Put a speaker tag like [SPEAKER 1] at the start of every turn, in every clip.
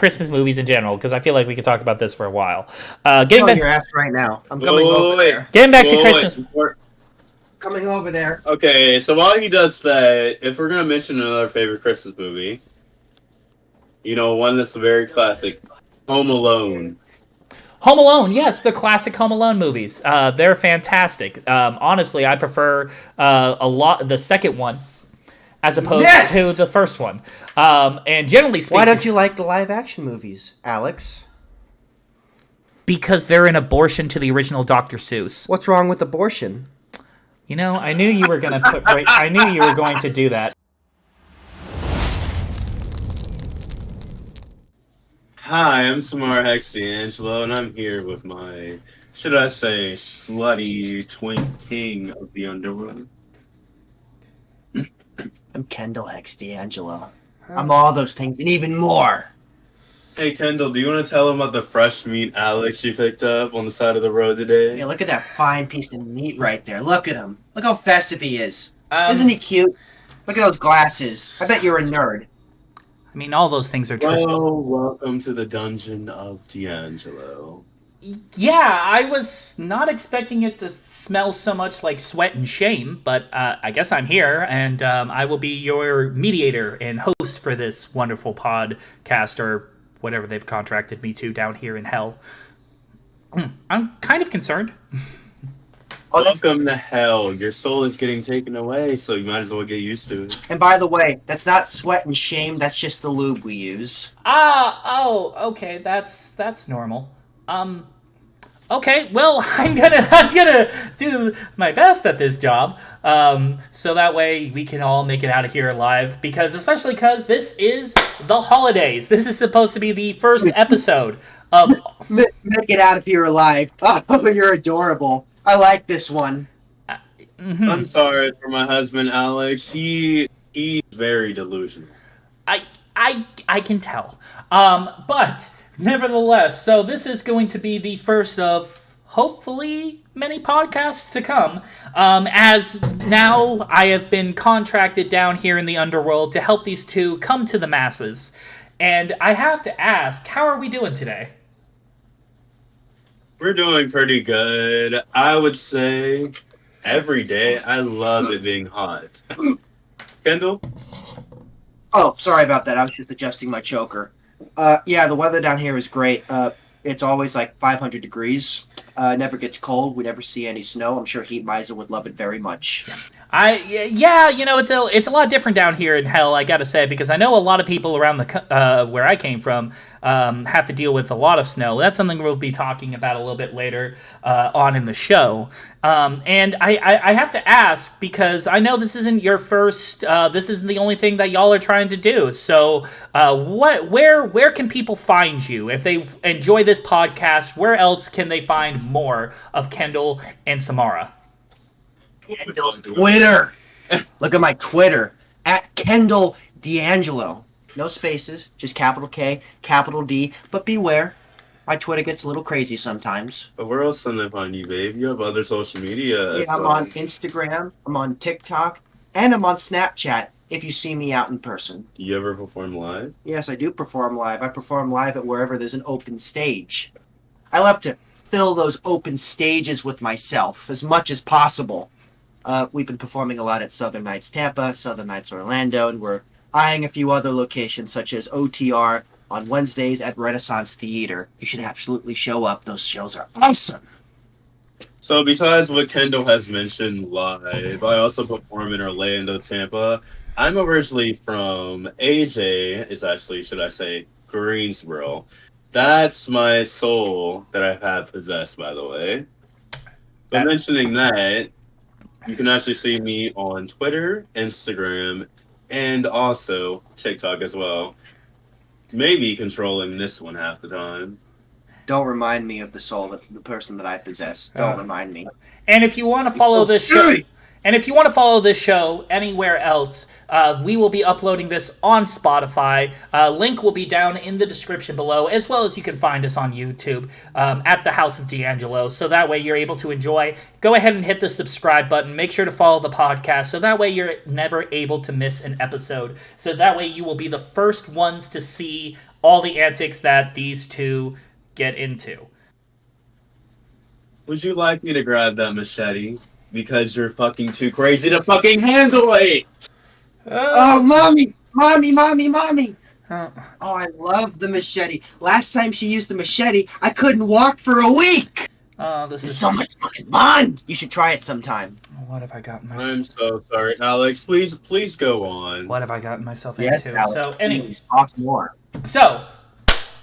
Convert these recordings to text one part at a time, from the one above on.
[SPEAKER 1] Christmas movies in general, because I feel like we could talk about this for a while.
[SPEAKER 2] I'm on your ass right now. I'm coming over there.
[SPEAKER 1] Getting back to Christmas.
[SPEAKER 2] Coming over there.
[SPEAKER 3] Okay, so while he does that, if we're gonna mention another favorite Christmas movie, one that's very classic, Home Alone.
[SPEAKER 1] Home Alone, yes, the classic Home Alone movies. They're fantastic. Honestly, I prefer a lot the second one as opposed to the first one. And generally speaking,
[SPEAKER 2] why don't you like the live action movies, Alex?
[SPEAKER 1] Because they're an abortion to the original Dr. Seuss.
[SPEAKER 2] What's wrong with abortion?
[SPEAKER 1] I knew you were going to I knew you were going to do that.
[SPEAKER 3] Hi, I'm Samara D'Angelo, and I'm here with my, should I say, slutty twink king of the underworld.
[SPEAKER 2] I'm Kendall D'Angelo. I'm all those things and even more.
[SPEAKER 3] Hey, Kendall, do you want to tell them about the fresh meat Alex you picked up on the side of the road today?
[SPEAKER 2] Yeah, look at that fine piece of meat right there. Look at him. Look how festive he is. Isn't he cute? Look at those glasses. I bet you're a nerd.
[SPEAKER 1] I mean, all those things are true.
[SPEAKER 3] Well, welcome to the dungeon of D'Angelo.
[SPEAKER 1] Yeah, I was not expecting it to smell so much like sweat and shame, but I guess I'm here, and I will be your mediator and host for this wonderful podcast, or whatever they've contracted me to down here in hell. I'm kind of concerned.
[SPEAKER 3] Welcome to hell. Your soul is getting taken away, so you might as well get used to it.
[SPEAKER 2] And by the way, that's not sweat and shame, that's just the lube we use.
[SPEAKER 1] Okay, that's normal. Okay, well, I'm gonna do my best at this job, so that way we can all make it out of here alive, especially because this is the holidays. This is supposed to be the first episode of...
[SPEAKER 2] Make it out of here alive. Oh, you're adorable. I like this one.
[SPEAKER 3] I'm sorry for my husband, Alex. He's very delusional.
[SPEAKER 1] I can tell. But nevertheless, so this is going to be the first of hopefully many podcasts to come. As now I have been contracted down here in the underworld to help these two come to the masses. And I have to ask, how are we doing today?
[SPEAKER 3] We're doing pretty good. I would say every day. I love it being hot. Kendall?
[SPEAKER 2] Oh, sorry about that. I was just adjusting my choker. Yeah, the weather down here is great. It's always like 500 degrees. It never gets cold. We never see any snow. I'm sure Heat Miser would love it very much.
[SPEAKER 1] It's a lot different down here in hell, I gotta say, because I know a lot of people around where I came from have to deal with a lot of snow. That's something we'll be talking about a little bit later on in the show. And I have to ask, because I know this isn't your first, this isn't the only thing that y'all are trying to do. So where can people find you? If they enjoy this podcast, where else can they find more of Kendall and Samara?
[SPEAKER 2] Kendall's Twitter. Look at my Twitter. At Kendall D'Angelo. No spaces, just capital K, capital D. But beware, my Twitter gets a little crazy sometimes.
[SPEAKER 3] But where else can they find you, babe? You have other social media.
[SPEAKER 2] Yeah, I'm on Instagram, I'm on TikTok, and I'm on Snapchat if you see me out in person.
[SPEAKER 3] Do you ever perform live?
[SPEAKER 2] Yes, I do perform live. I perform live at wherever there's an open stage. I love to fill those open stages with myself as much as possible. We've been performing a lot at Southern Nights Tampa, Southern Nights Orlando, and we're eyeing a few other locations such as OTR on Wednesdays at Renaissance Theater. You should absolutely show up. Those shows are awesome.
[SPEAKER 3] So besides what Kendall has mentioned live, I also perform in Orlando, Tampa. I'm originally from AJ, is actually, should I say, Greensboro. That's my soul that I've had possessed, by the way. But mentioning that, you can actually see me on Twitter, Instagram, and also TikTok as well. Maybe controlling this one half the time.
[SPEAKER 2] Don't remind me of the soul, the person that I possess. Don't remind me.
[SPEAKER 1] And if you want to follow this show, anywhere else, we will be uploading this on Spotify. Link will be down in the description below, as well as you can find us on YouTube at the House of D'Angelo. So that way you're able to enjoy. Go ahead and hit the subscribe button. Make sure to follow the podcast, so that way you're never able to miss an episode. So that way you will be the first ones to see all the antics that these two get into.
[SPEAKER 3] Would you like me to grab that machete? Because you're fucking too crazy to fucking handle it!
[SPEAKER 2] Oh, mommy! Mommy, mommy, mommy!
[SPEAKER 1] Uh,
[SPEAKER 2] Oh, I love the machete. Last time she used the machete, I couldn't walk for a week!
[SPEAKER 1] this
[SPEAKER 2] It's
[SPEAKER 1] is
[SPEAKER 2] so much fucking fun! You should try it sometime.
[SPEAKER 1] what have I gotten
[SPEAKER 3] I'm
[SPEAKER 1] myself?
[SPEAKER 3] so sorry, Alex. Please go on.
[SPEAKER 1] What have I gotten myself
[SPEAKER 2] Yes,
[SPEAKER 1] into?
[SPEAKER 2] Alex,
[SPEAKER 1] So anyway,
[SPEAKER 2] please, talk more.
[SPEAKER 1] so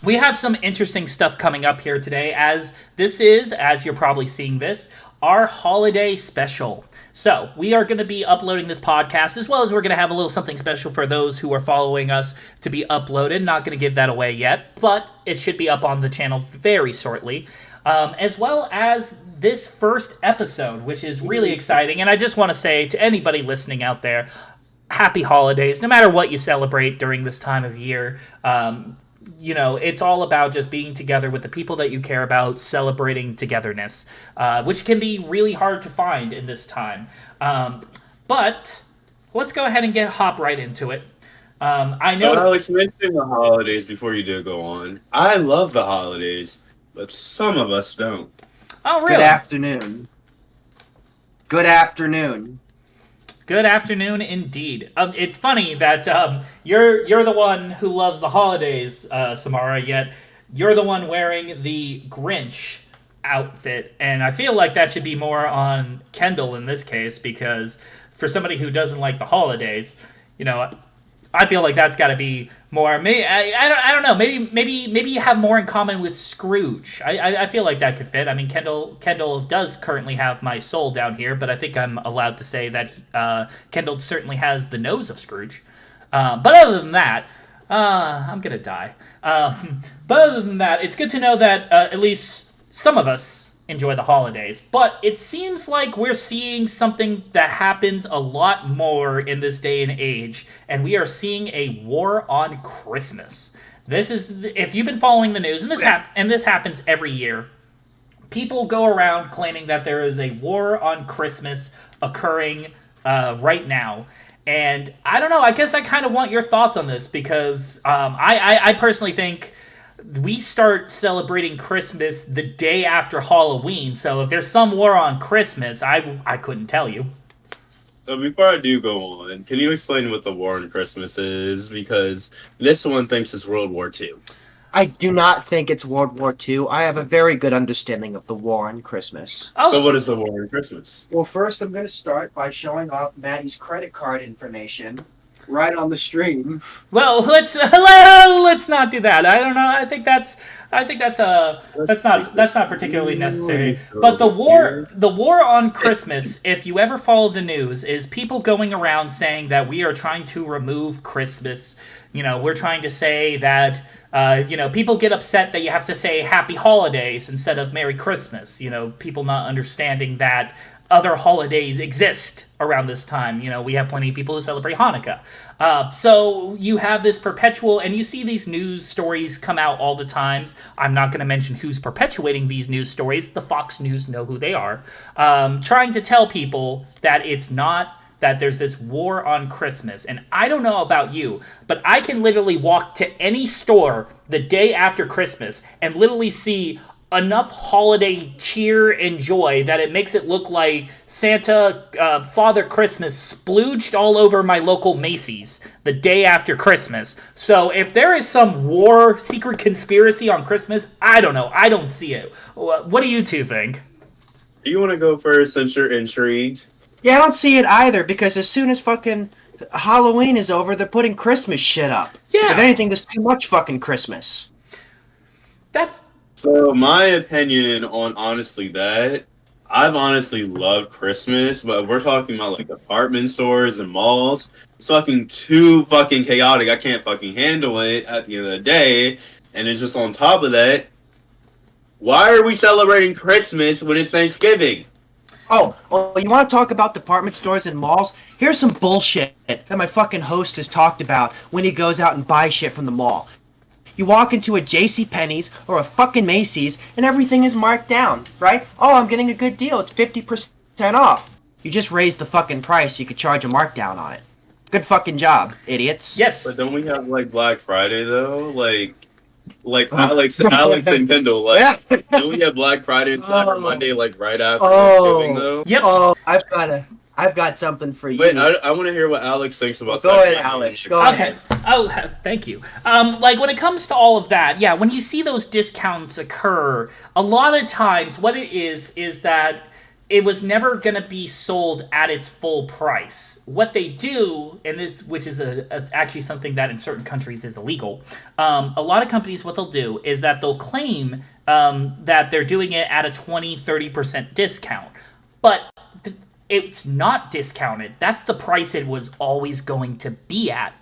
[SPEAKER 1] we have some interesting stuff coming up here today, as this is, as you're probably seeing this, our holiday special. So we are going to be uploading this podcast, as well as we're going to have a little something special for those who are following us to be uploaded. Not going to give that away yet, but it should be up on the channel very shortly. As well as this first episode, which is really exciting. And I just want to say to anybody listening out there, happy holidays, no matter what you celebrate during this time of year. It's all about just being together with the people that you care about, celebrating togetherness, which can be really hard to find in this time. But let's go ahead and hop right into it. I know.
[SPEAKER 3] So Alex, mention the holidays before you do go on. I love the holidays, but some of us don't.
[SPEAKER 1] Oh, really?
[SPEAKER 2] Good afternoon. Good afternoon.
[SPEAKER 1] Good afternoon, indeed. It's funny that you're the one who loves the holidays, Samara. Yet you're the one wearing the Grinch outfit, and I feel like that should be more on Kendall in this case, because for somebody who doesn't like the holidays, I feel like that's got to be more. Me, I don't know. Maybe you have more in common with Scrooge. I feel like that could fit. I mean, Kendall does currently have my soul down here, but I think I'm allowed to say that Kendall certainly has the nose of Scrooge. But other than that, I'm gonna die. But other than that, it's good to know that at least some of us enjoy the holidays. But it seems like we're seeing something that happens a lot more in this day and age, and we are seeing a war on Christmas. This is, if you've been following the news, and this happens every year. People go around claiming that there is a war on Christmas occurring right now. And I don't know, I guess I kind of want your thoughts on this, because I personally think we start celebrating Christmas the day after Halloween. So if there's some war on Christmas, I couldn't tell you.
[SPEAKER 3] So before I do go on, can you explain what the war on Christmas is? Because this one thinks it's World War II.
[SPEAKER 2] I do not think it's World War II. I have a very good understanding of the war on Christmas.
[SPEAKER 1] Oh,
[SPEAKER 3] So what is the war on Christmas?
[SPEAKER 2] Well, first I'm going to start by showing off Maddie's credit card information right on the stream.
[SPEAKER 1] well, let's not do that. I don't know. I think that's not particularly necessary. But the war on Christmas, if you ever follow the news, is people going around saying that we are trying to remove Christmas. We're trying to say that people get upset that you have to say Happy Holidays instead of Merry Christmas. People not understanding that other holidays exist around this time. We have plenty of people who celebrate Hanukkah. So you have this perpetual, and you see these news stories come out all the times. I'm not going to mention who's perpetuating these news stories. The Fox News know who they are. Trying to tell people that it's not, that there's this war on Christmas. And I don't know about you, but I can literally walk to any store the day after Christmas and literally see enough holiday cheer and joy that it makes it look like Santa, Father Christmas splooged all over my local Macy's the day after Christmas. So if there is some war, secret conspiracy on Christmas, I don't know. I don't see it. What do you two think?
[SPEAKER 3] Do you want to go first since you're intrigued?
[SPEAKER 2] Yeah, I don't see it either, because as soon as fucking Halloween is over, they're putting Christmas shit up.
[SPEAKER 1] Yeah.
[SPEAKER 2] If anything, there's too much fucking Christmas.
[SPEAKER 1] That's...
[SPEAKER 3] So my opinion on honestly that, I've honestly loved Christmas, but if we're talking about like department stores and malls, it's fucking too fucking chaotic. I can't fucking handle it at the end of the day. And it's just on top of that, why are we celebrating Christmas when it's Thanksgiving?
[SPEAKER 2] Oh, well, you want to talk about department stores and malls? Here's some bullshit that my fucking host has talked about when he goes out and buys shit from the mall. You walk into a JCPenney's or a fucking Macy's and everything is marked down, right? Oh, I'm getting a good deal. It's 50% off. You just raised the fucking price. You could charge a markdown on it. Good fucking job, idiots.
[SPEAKER 1] Yes.
[SPEAKER 3] But don't we have like Black Friday though? Like like Alex and Kendall. Like, do we have Black Friday and Cyber Monday like right after Thanksgiving though?
[SPEAKER 1] Yep.
[SPEAKER 2] Oh, I've got something for you.
[SPEAKER 3] Wait, I want to hear what Alex thinks about.
[SPEAKER 2] Go
[SPEAKER 3] Cyber
[SPEAKER 2] ahead,
[SPEAKER 3] Monday.
[SPEAKER 2] Alex. Go
[SPEAKER 1] Okay.
[SPEAKER 2] ahead.
[SPEAKER 1] Oh, thank you. Like when it comes to all of that, yeah, when you see those discounts occur, a lot of times what it is that it was never going to be sold at its full price. What they do, and this, which is actually something that in certain countries is illegal, a lot of companies, what they'll do is that they'll claim that they're doing it at a 20-30% discount. But it's not discounted. That's the price it was always going to be at.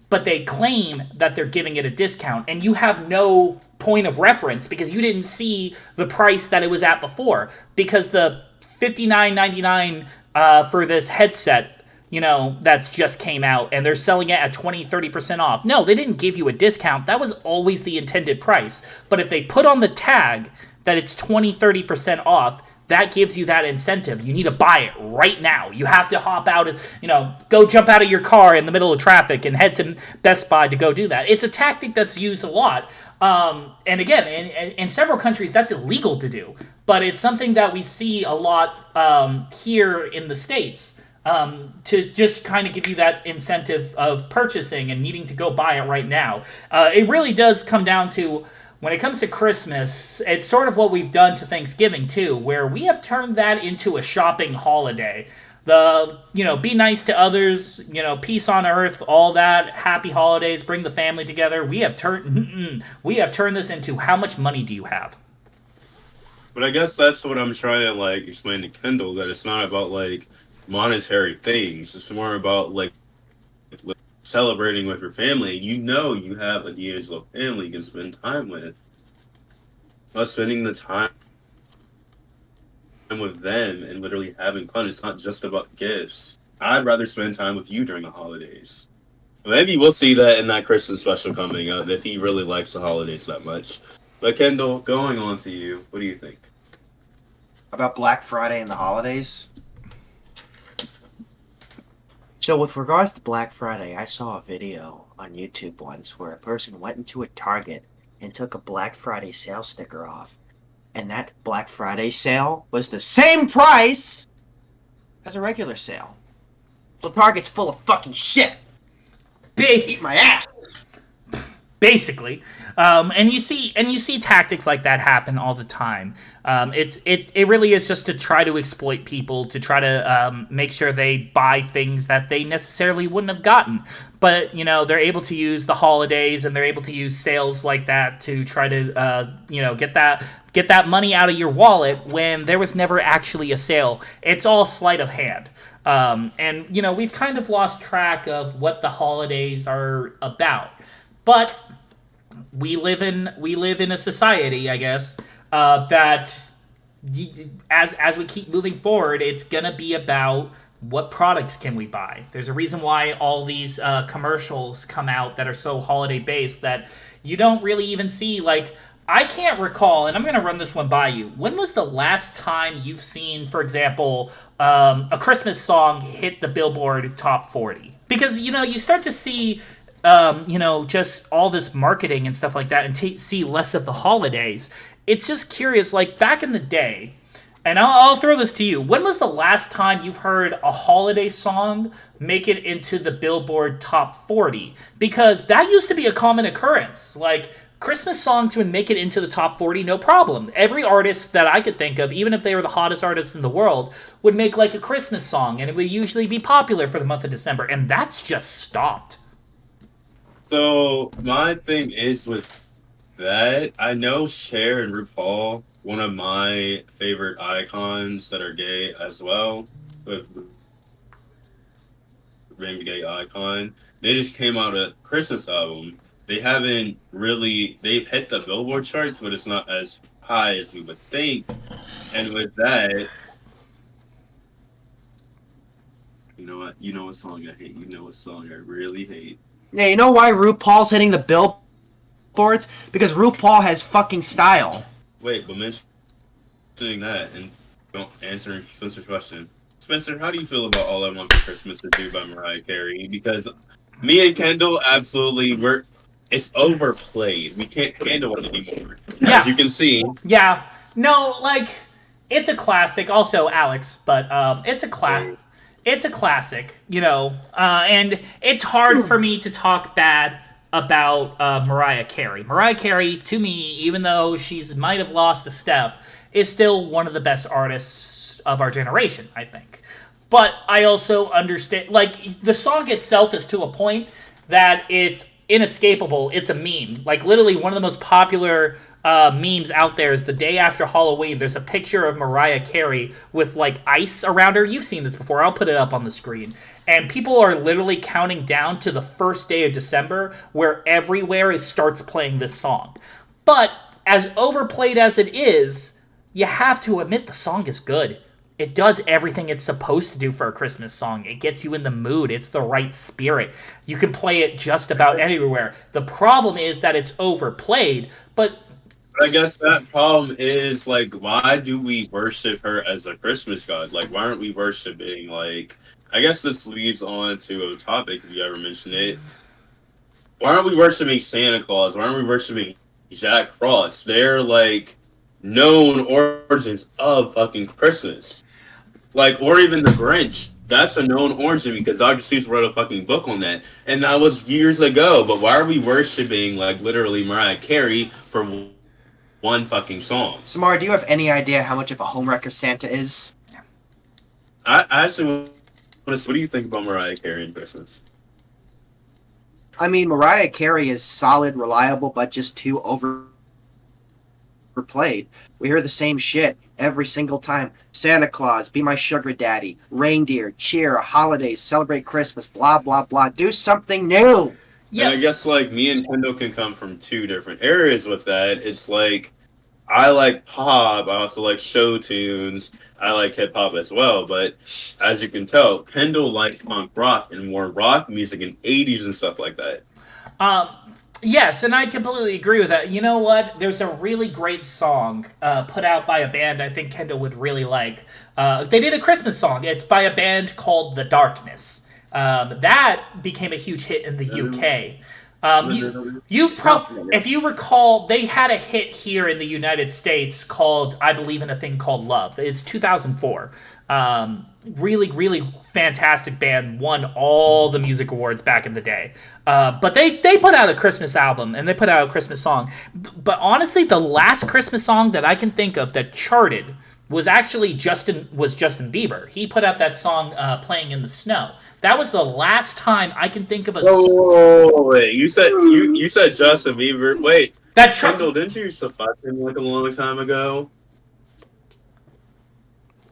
[SPEAKER 1] But they claim that they're giving it a discount, and you have no point of reference because you didn't see the price that it was at before. Because the $59.99 for this headset, that's just came out, and they're selling it at 20-30% off. No, they didn't give you a discount. That was always the intended price. But if they put on the tag that it's 20-30% off, that gives you that incentive. You need to buy it right now. You have to hop out and, go jump out of your car in the middle of traffic and head to Best Buy to go do that. It's a tactic that's used a lot. And again, in several countries, that's illegal to do. But it's something that we see a lot here in the States to just kind of give you that incentive of purchasing and needing to go buy it right now. It really does come down to, when it comes to Christmas, it's sort of what we've done to Thanksgiving too, where we have turned that into a shopping holiday. Be nice to others, peace on earth, all that, happy holidays, bring the family together. We have turned this into how much money do you have?
[SPEAKER 3] But I guess that's what I'm trying to explain to Kendall, that it's not about monetary things. It's more about celebrating with your family. You have a D'Angelo family you can spend time with. But spending the time with them and literally having fun. It's not just about gifts. I'd rather spend time with you during the holidays. Maybe we'll see that in that Christmas special coming up if he really likes the holidays that much. But Kendall, going on to you, what do you think?
[SPEAKER 2] About Black Friday and the holidays? So with regards to Black Friday, I saw a video on YouTube once where a person went into a Target and took a Black Friday sale sticker off. And that Black Friday sale was the same price as a regular sale. So Target's full of fucking shit. Eat my ass.
[SPEAKER 1] Basically, and you see tactics like that happen all the time. It really is just to try to exploit people, to try to make sure they buy things that they necessarily wouldn't have gotten. But they're able to use the holidays and they're able to use sales like that to try to get that money out of your wallet when there was never actually a sale. It's all sleight of hand. And we've kind of lost track of what the holidays are about. But we live in a society, I guess, that as we keep moving forward, it's gonna be about what products can we buy. There's a reason why all these commercials come out that are so holiday based that you don't really even see. I can't recall, and I'm gonna run this one by you. When was the last time you've seen, for example, a Christmas song hit the Billboard Top 40? Because you start to see just all this marketing and stuff like that and see less of the holidays. It's just curious, back in the day, and I'll throw this to you. When was the last time you've heard a holiday song make it into the Billboard Top 40? Because that used to be a common occurrence. Christmas songs would make it into the top 40, no problem. Every artist that I could think of, even if they were the hottest artists in the world, would make a Christmas song, and it would usually be popular for the month of December, and that's just stopped.
[SPEAKER 3] So my thing is with that, I know Cher and RuPaul, one of my favorite icons that are gay as well, with being a gay icon. They just came out a Christmas album. They've hit the Billboard charts, but it's not as high as we would think. And with that, you know what? You know what song I hate. You know what song I really hate.
[SPEAKER 2] Yeah, you know why RuPaul's hitting the billboards? Because RuPaul has fucking style.
[SPEAKER 3] Wait, but mentioning that and don't answering Spencer's question. Spencer, how do you feel about All I Want for Christmas is You by Mariah Carey? Because me and Kendall absolutely it's overplayed. We can't handle it anymore.
[SPEAKER 1] Yeah.
[SPEAKER 3] As you can see,
[SPEAKER 1] Yeah. No, like it's a classic. Also, Alex, but it's a classic, and it's hard for me to talk bad about Mariah Carey. Mariah Carey, to me, even though she's might have lost a step, is still one of the best artists of our generation, I think. But I also understand, like, the song itself is to a point that it's inescapable. It's a meme. Like, literally, one of the most popular memes out there is the day after Halloween. There's a picture of Mariah Carey with, like, ice around her. You've seen this before. I'll put it up on the screen. And people are literally counting down to the first day of December where everywhere it starts playing this song. But as overplayed as it is, you have to admit the song is good. It does everything it's supposed to do for a Christmas song. It gets you in the mood. It's the right spirit. You can play it just about anywhere. The problem is that it's overplayed, but
[SPEAKER 3] I guess that problem is, like, why do we worship her as a Christmas god? Like, why aren't we worshiping, like, I guess this leads on to a topic if you ever mention it. Why aren't we worshiping Santa Claus? Why aren't we worshiping Jack Frost? They're, like, known origins of fucking Christmas. Like, or even the Grinch. That's a known origin because Dr. Seuss wrote a fucking book on that. And that was years ago. But why are we worshiping, like, literally Mariah Carey for one fucking song?
[SPEAKER 2] Samara, do you have any idea how much of a homewrecker Santa is?
[SPEAKER 3] I actually, what do you think about Mariah Carey and Christmas?
[SPEAKER 2] I mean, Mariah Carey is solid, reliable, but just too overplayed. We hear the same shit every single time. Santa Claus, be my sugar daddy. Reindeer, cheer, holidays, celebrate Christmas, blah, blah, blah. Do something new.
[SPEAKER 1] yeah,
[SPEAKER 3] And I guess, like, me and Kendall can come from two different areas with that. It's like, I like pop. I also like show tunes. I like hip hop as well. But as you can tell, Kendall likes punk rock and more rock music in 80s and stuff like that.
[SPEAKER 1] Yes, and I completely agree with that. You know what? There's a really great song put out by a band I think Kendall would really like. They did a Christmas song. It's by a band called The Darkness. That became a huge hit in the UK. If you recall, they had a hit here in the United States called "I Believe in a Thing Called Love." It's 2004. Really, really fantastic band. Won all the music awards back in the day. But they put out a Christmas album and they put out a Christmas song. But honestly, the last Christmas song that I can think of that charted was actually Justin Bieber. He put out that song "Playing in the Snow." That was the last time I can think of a.
[SPEAKER 3] Wait! You said Justin Bieber. Wait, Kendall, didn't you used to fuck him like a long time ago?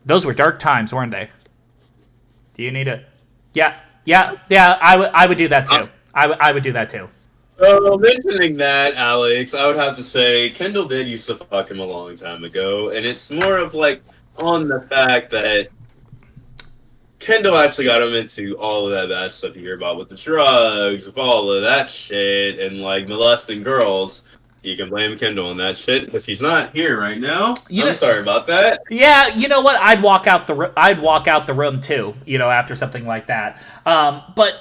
[SPEAKER 1] Those were dark times, weren't they? Do you need a? Yeah. I would do that too. I would do that too.
[SPEAKER 3] So, mentioning that, Alex, I would have to say Kendall did used to fuck him a long time ago, and it's more of like on the fact that Kendall actually got him into all of that bad stuff you hear about with the drugs, with all of that shit, and like molesting girls. You can blame Kendall on that shit if he's not here right now. I'm sorry about that.
[SPEAKER 1] Yeah, you know what? I'd walk out the room too. After something like that. But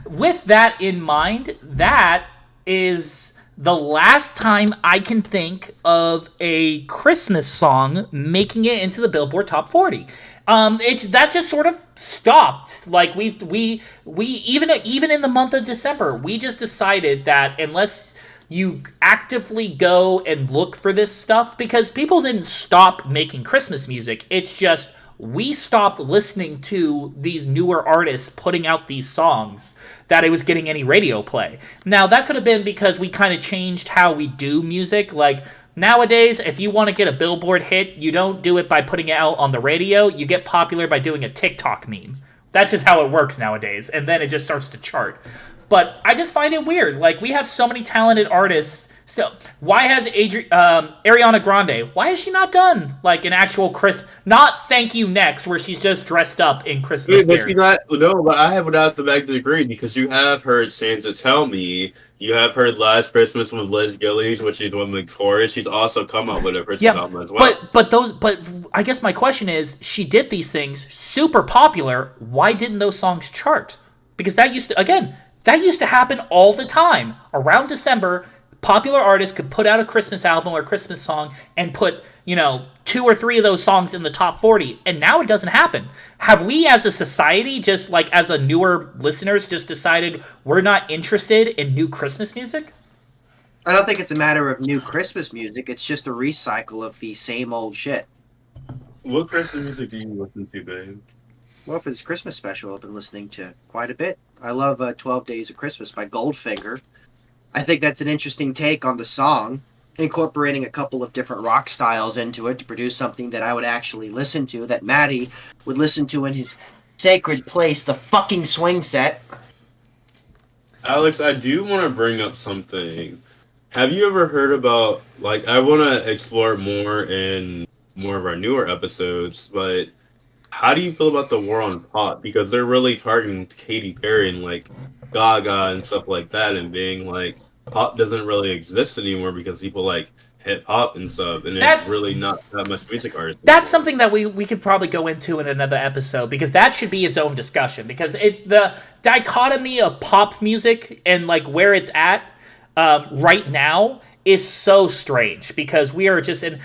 [SPEAKER 1] with that in mind, that is the last time I can think of a Christmas song making it into the Billboard Top 40. That just sort of stopped. Like we even in the month of December, we just decided that unless you actively go and look for this stuff, because people didn't stop making Christmas music. It's just we stopped listening to these newer artists putting out these songs that it was getting any radio play. Now, that could have been because we kind of changed how we do music. Like, nowadays, if you want to get a Billboard hit, you don't do it by putting it out on the radio. You get popular by doing a TikTok meme. That's just how it works nowadays. And then it just starts to chart. But I just find it weird. Like, we have so many talented artists. Still, why has Ariana Grande? Why has she not done like an actual not Thank You Next, where she's just dressed up in Christmas?
[SPEAKER 3] But she's not. No, but I would have to beg to agree because you have heard Santa Tell Me. You have heard Last Christmas with Liz Gillies, which she's one of the chorus. She's also come up with a Christmas album as well.
[SPEAKER 1] But I guess my question is, she did these things super popular. Why didn't those songs chart? Because that used to, again, That used to happen all the time. Around December, popular artists could put out a Christmas album or a Christmas song and put, 2 or 3 of those songs in the top 40. And now it doesn't happen. Have we as a society, just like as a newer listeners, just decided we're not interested in new Christmas music?
[SPEAKER 2] I don't think it's a matter of new Christmas music. It's just a recycle of the same old shit.
[SPEAKER 3] What Christmas music do you listen to, babe?
[SPEAKER 2] Well, for this Christmas special, I've been listening to quite a bit. I love 12 Days of Christmas by Goldfinger. I think that's an interesting take on the song, incorporating a couple of different rock styles into it to produce something that I would actually listen to, that Maddie would listen to in his sacred place, the fucking swing set.
[SPEAKER 3] Alex, I do want to bring up something. Have you ever heard about, like, I want to explore more in more of our newer episodes, but how do you feel about the war on pop? Because they're really targeting Katy Perry and, like, Gaga and stuff like that, and being like, pop doesn't really exist anymore because people like hip hop and stuff, and it's really not that much music artists.
[SPEAKER 1] That's something that we could probably go into in another episode, because that should be its own discussion, because the dichotomy of pop music and like where it's at right now is so strange, because we are just in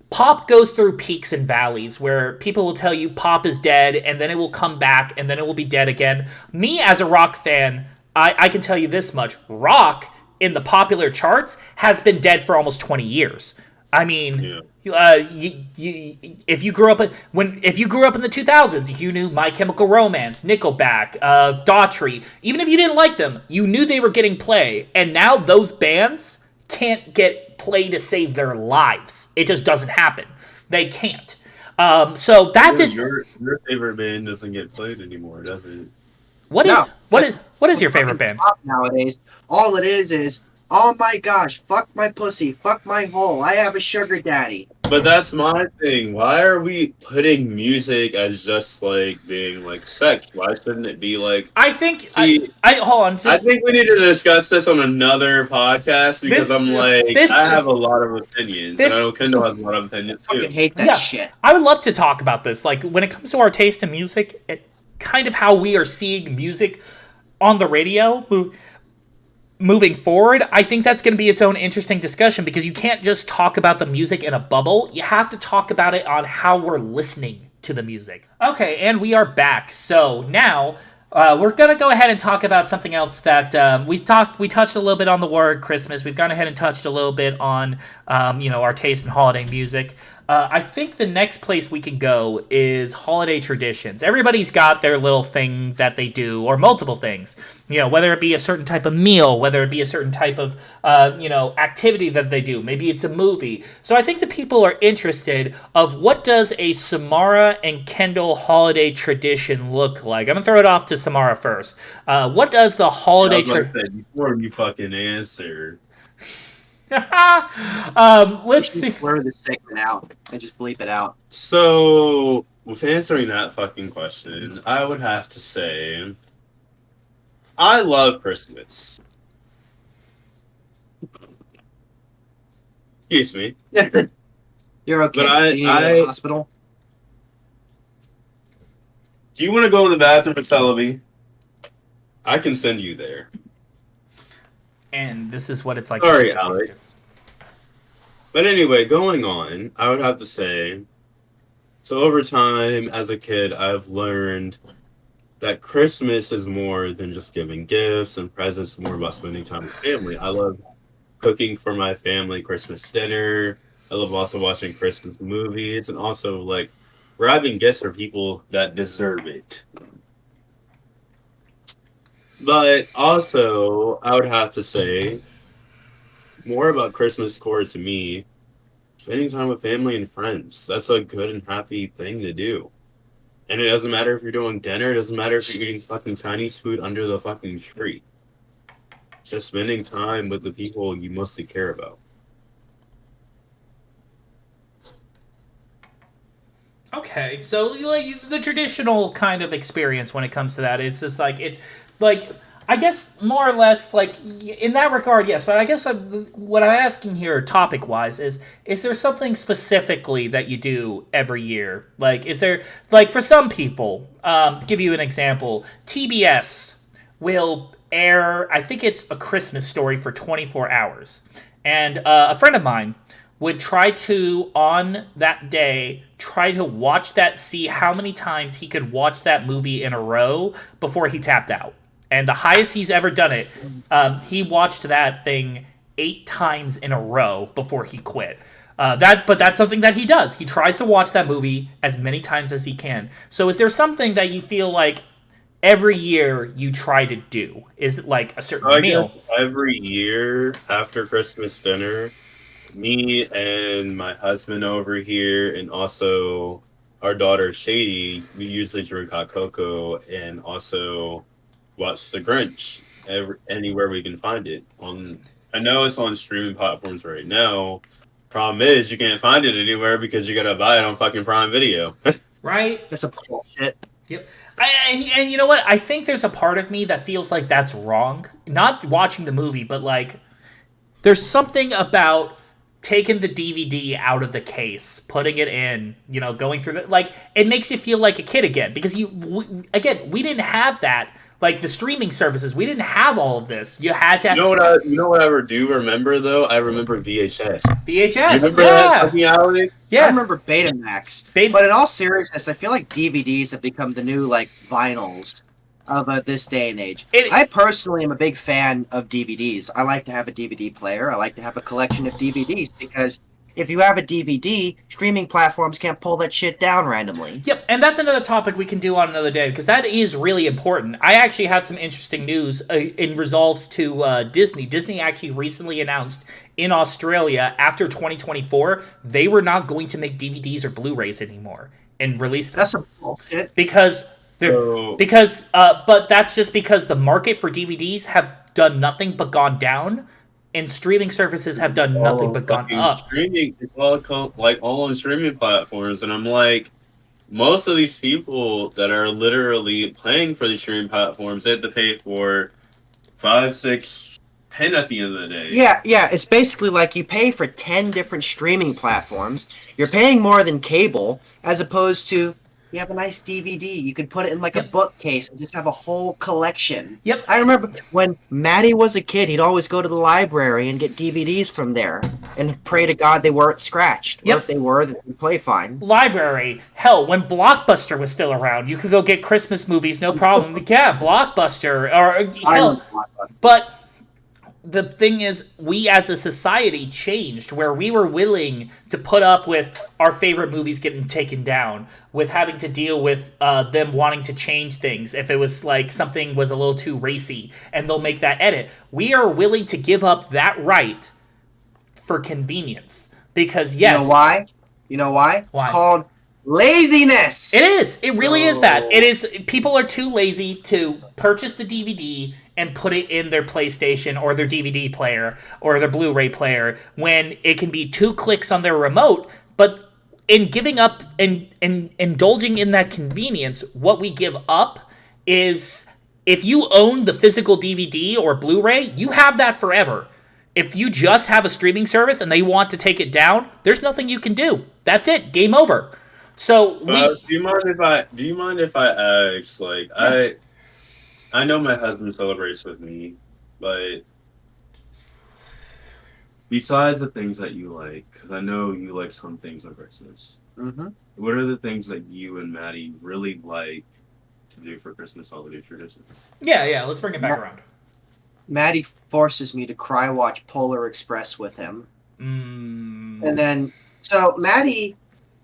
[SPEAKER 1] pop goes through peaks and valleys where people will tell you pop is dead and then it will come back and then it will be dead again. Me as a rock fan, I can tell you this much: rock in the popular charts has been dead for almost 20 years. I mean, if you grew up in the 2000s, you knew My Chemical Romance, Nickelback, Daughtry. Even if you didn't like them, you knew they were getting play. And now those bands can't get play to save their lives. It just doesn't happen. They can't. So that's it.
[SPEAKER 3] Your favorite band doesn't get played anymore, does it?
[SPEAKER 1] What is your favorite band
[SPEAKER 2] nowadays? All it is, oh my gosh, fuck my pussy, fuck my hole, I have a sugar daddy.
[SPEAKER 3] But that's my thing. Why are we putting music as just like being like sex? Why shouldn't it be like?
[SPEAKER 1] I think. I hold on.
[SPEAKER 3] I think we need to discuss this on another podcast, because I have a lot of opinions, and I know Kendall has a lot of opinions too.
[SPEAKER 2] I fucking hate that shit.
[SPEAKER 1] I would love to talk about this. Like, when it comes to our taste in music, kind of how we are seeing music on the radio moving forward, I think that's going to be its own interesting discussion, because you can't just talk about the music in a bubble. You have to talk about it on how we're listening to the music. Okay, and we are back. So now we're going to go ahead and talk about something else that we touched a little bit on the word Christmas. We've gone ahead and touched a little bit on our taste in holiday music. I think the next place we can go is holiday traditions. Everybody's got their little thing that they do, or multiple things. Whether it be a certain type of meal, whether it be a certain type of, activity that they do. Maybe it's a movie. So I think the people are interested of what does a Samara and Kendall holiday tradition look like. I'm going to throw it off to Samara first. What does the holiday tradition...
[SPEAKER 3] Before you fucking answer...
[SPEAKER 2] Let's see. Blur this segment out and just bleep it out.
[SPEAKER 3] So, with answering that fucking question, I would have to say I love Christmas. Excuse me.
[SPEAKER 2] You're okay.
[SPEAKER 3] But
[SPEAKER 2] Do you need to go to the hospital?
[SPEAKER 3] Do you want to go in the bathroom with Celebi? I can send you there.
[SPEAKER 1] And this is what it's like.
[SPEAKER 3] Sorry, Alex. But anyway, going on, I would have to say, so over time, as a kid, I've learned that Christmas is more than just giving gifts and presents, more about spending time with family. I love cooking for my family Christmas dinner. I love also watching Christmas movies, and also, like, grabbing gifts for people that deserve it. But also, I would have to say, more about Christmas core to me, spending time with family and friends. That's a good and happy thing to do. And it doesn't matter if you're doing dinner, it doesn't matter if you're eating fucking Chinese food under the fucking tree. Just spending time with the people you mostly care about.
[SPEAKER 1] Okay, so like, the traditional kind of experience when it comes to that, it's just like, I guess more or less, like, in that regard, yes. But I guess what I'm asking here, topic-wise, is there something specifically that you do every year? Like, is there, like, for some people, to give you an example, TBS will air, I think it's A Christmas Story for 24 hours. And a friend of mine would try to, on that day, try to watch that, see how many times he could watch that movie in a row before he tapped out. And the highest he's ever done it, he watched that thing 8 times in a row before he quit. But that's something that he does. He tries to watch that movie as many times as he can. So is there something that you feel like every year you try to do? Is it like a certain meal?
[SPEAKER 3] Guess every year after Christmas dinner, me and my husband over here, and also our daughter Shady, we usually drink hot cocoa and also watch The Grinch anywhere we can find it. I know it's on streaming platforms right now. Problem is, you can't find it anywhere because you gotta buy it on fucking Prime Video.
[SPEAKER 1] Right?
[SPEAKER 2] That's a bullshit.
[SPEAKER 1] Yep. And you know what? I think there's a part of me that feels like that's wrong. Not watching the movie, but like, there's something about taking the DVD out of the case, putting it in, going through like, it makes you feel like a kid again. Because we didn't have that. Like the streaming services, we didn't have all of this. You had to.
[SPEAKER 3] You know what I do remember though? I remember VHS.
[SPEAKER 1] VHS.
[SPEAKER 3] You remember
[SPEAKER 1] yeah.
[SPEAKER 3] that, Alex?
[SPEAKER 1] Yeah.
[SPEAKER 2] I remember Betamax. But in all seriousness, I feel like DVDs have become the new like vinyls of this day and age. I personally am a big fan of DVDs. I like to have a DVD player. I like to have a collection of DVDs because if you have a DVD, streaming platforms can't pull that shit down randomly.
[SPEAKER 1] Yep, and that's another topic we can do on another day, because that is really important. I actually have some interesting news in resolves to Disney. Disney actually recently announced in Australia, after 2024, they were not going to make DVDs or Blu-rays anymore and release them.
[SPEAKER 2] That's some bullshit.
[SPEAKER 1] But that's just because the market for DVDs have done nothing but gone down, and streaming services have done nothing but gone up.
[SPEAKER 3] Streaming is all on streaming platforms, and I'm like, most of these people that are literally paying for the streaming platforms, they have to pay for 5, 6 10 at the end of the day.
[SPEAKER 2] Yeah, it's basically like you pay for 10 different streaming platforms. You're paying more than cable, as opposed to you have a nice DVD. You could put it in like a bookcase and just have a whole collection.
[SPEAKER 1] Yep.
[SPEAKER 2] I remember when Maddie was a kid, he'd always go to the library and get DVDs from there and pray to God they weren't scratched. Or if they were, they'd play fine.
[SPEAKER 1] Library. Hell, when Blockbuster was still around, you could go get Christmas movies, no problem. Yeah, Blockbuster. Or hell, but the thing is, we as a society changed, where we were willing to put up with our favorite movies getting taken down, with having to deal with them wanting to change things if it was like something was a little too racy, and they'll make that edit. We are willing to give up that right for convenience, because yes.
[SPEAKER 2] You know why? It's called laziness.
[SPEAKER 1] It is. It really is that. It is. People are too lazy to purchase the DVD and put it in their PlayStation or their DVD player or their Blu-ray player, when it can be 2 clicks on their remote. But in giving up and indulging in that convenience, what we give up is, if you own the physical DVD or Blu-ray, you have that forever. If you just have a streaming service and they want to take it down, there's nothing you can do. That's it. Game over. So
[SPEAKER 3] do you mind if I ask, like, I know my husband celebrates with me, but besides the things that you like, because I know you like some things on Christmas, what are the things that you and Maddie really like to do for Christmas holiday traditions?
[SPEAKER 1] Yeah, let's bring it back around.
[SPEAKER 2] Maddie forces me to cry watch Polar Express with him. And then, so Maddie,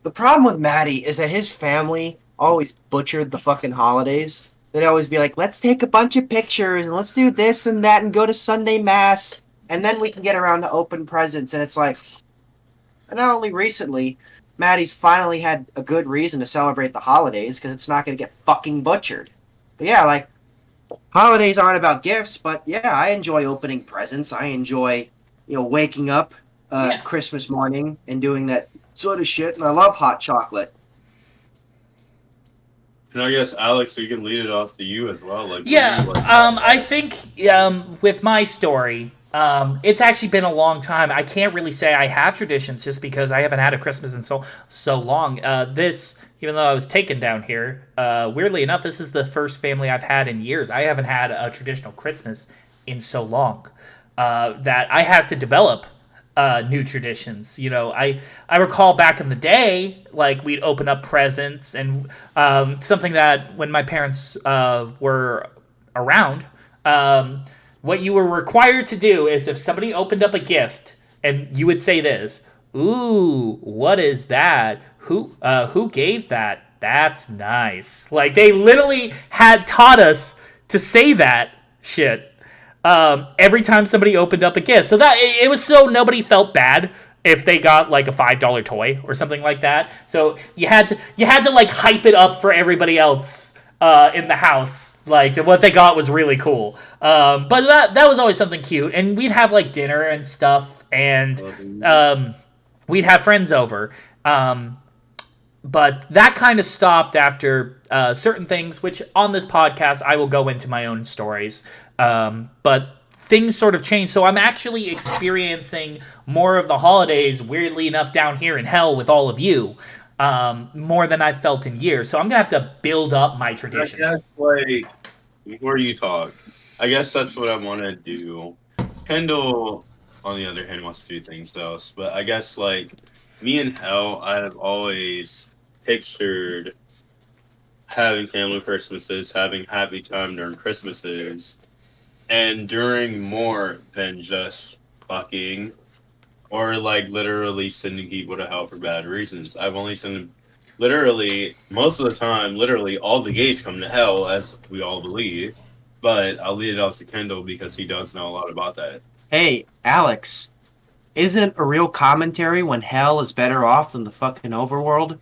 [SPEAKER 2] the problem with Maddie is that his family always butchered the fucking holidays. They'd always be like, let's take a bunch of pictures and let's do this and that and go to Sunday Mass, and then we can get around to open presents. And it's like, and not only recently, Maddie's finally had a good reason to celebrate the holidays, because it's not going to get fucking butchered. But yeah, like, holidays aren't about gifts, but yeah, I enjoy opening presents. I enjoy, waking up Christmas morning and doing that sort of shit. And I love hot chocolate.
[SPEAKER 3] And I guess, Alex, you can lead it off to you as well. Like,
[SPEAKER 1] I think with my story, it's actually been a long time. I can't really say I have traditions, just because I haven't had a Christmas in so long. This even though I was taken down here. Weirdly enough, this is the first family I've had in years. I haven't had a traditional Christmas in so long that I have to develop new traditions. I recall back in the day, like we'd open up presents and something that when my parents were around, what you were required to do is if somebody opened up a gift and you would say this, "Ooh, what is that? Who gave that? That's nice." Like they literally had taught us to say that shit every time somebody opened up a gift. So that it was so nobody felt bad if they got like a $5 toy or something like that. So you had to like hype it up for everybody else in the house. Like what they got was really cool. But that was always something cute, and we'd have like dinner and stuff, and we'd have friends over. But that kind of stopped after certain things, which on this podcast I will go into my own stories. But things sort of changed, so I'm actually experiencing more of the holidays, weirdly enough, down here in hell with all of you, more than I've felt in years. So I'm gonna have to build up my
[SPEAKER 3] I
[SPEAKER 1] traditions.
[SPEAKER 3] guess, like, before you talk, I guess that's what I want to do. Kendall, on the other hand, wants to do things else, but I guess, like, me and Hell, I have always pictured having family Christmases, having happy time during Christmases, and during more than just fucking or like literally sending people to hell for bad reasons. I've only sent literally most of the time, literally all the gays come to hell, as we all believe. But I'll leave it off to Kendall because he does know a lot about that.
[SPEAKER 2] Hey, Alex, isn't it a real commentary when hell is better off than the fucking overworld?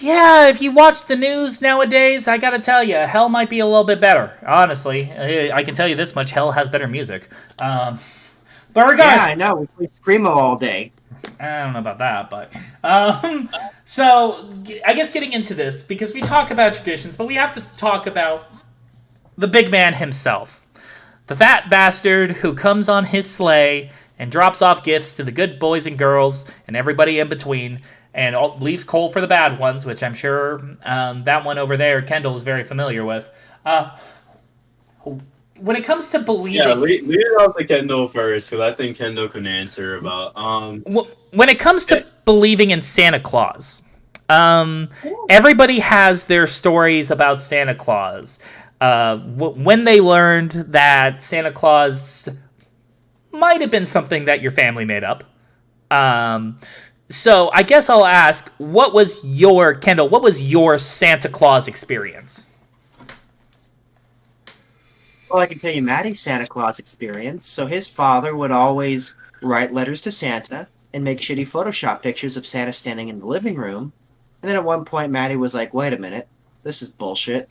[SPEAKER 1] Yeah, if you watch the news nowadays, I gotta tell you, hell might be a little bit better. Honestly, I can tell you this much: hell has better music. But
[SPEAKER 2] Yeah,
[SPEAKER 1] regardless,
[SPEAKER 2] I know. We play Screamo all day.
[SPEAKER 1] I don't know about that, but so I guess getting into this because we talk about traditions, but we have to talk about the big man himself, the fat bastard who comes on his sleigh and drops off gifts to the good boys and girls and everybody in between, and leaves coal for the bad ones, which I'm sure that one over there, Kendall, is very familiar with. When it comes to
[SPEAKER 3] Yeah,
[SPEAKER 1] believing,
[SPEAKER 3] lead it off to Kendall first because I think Kendall can answer about
[SPEAKER 1] when it comes to believing in Santa Claus, um, everybody has their stories about Santa Claus. When they learned that Santa Claus might have been something that your family made up. Um, so I guess I'll ask, what was your Kendall? What was your Santa Claus experience?
[SPEAKER 2] Well, I can tell you Maddie's Santa Claus experience. So his father would always write letters to Santa and make shitty Photoshop pictures of Santa standing in the living room. And then at one point, Maddie was like, wait a minute, this is bullshit.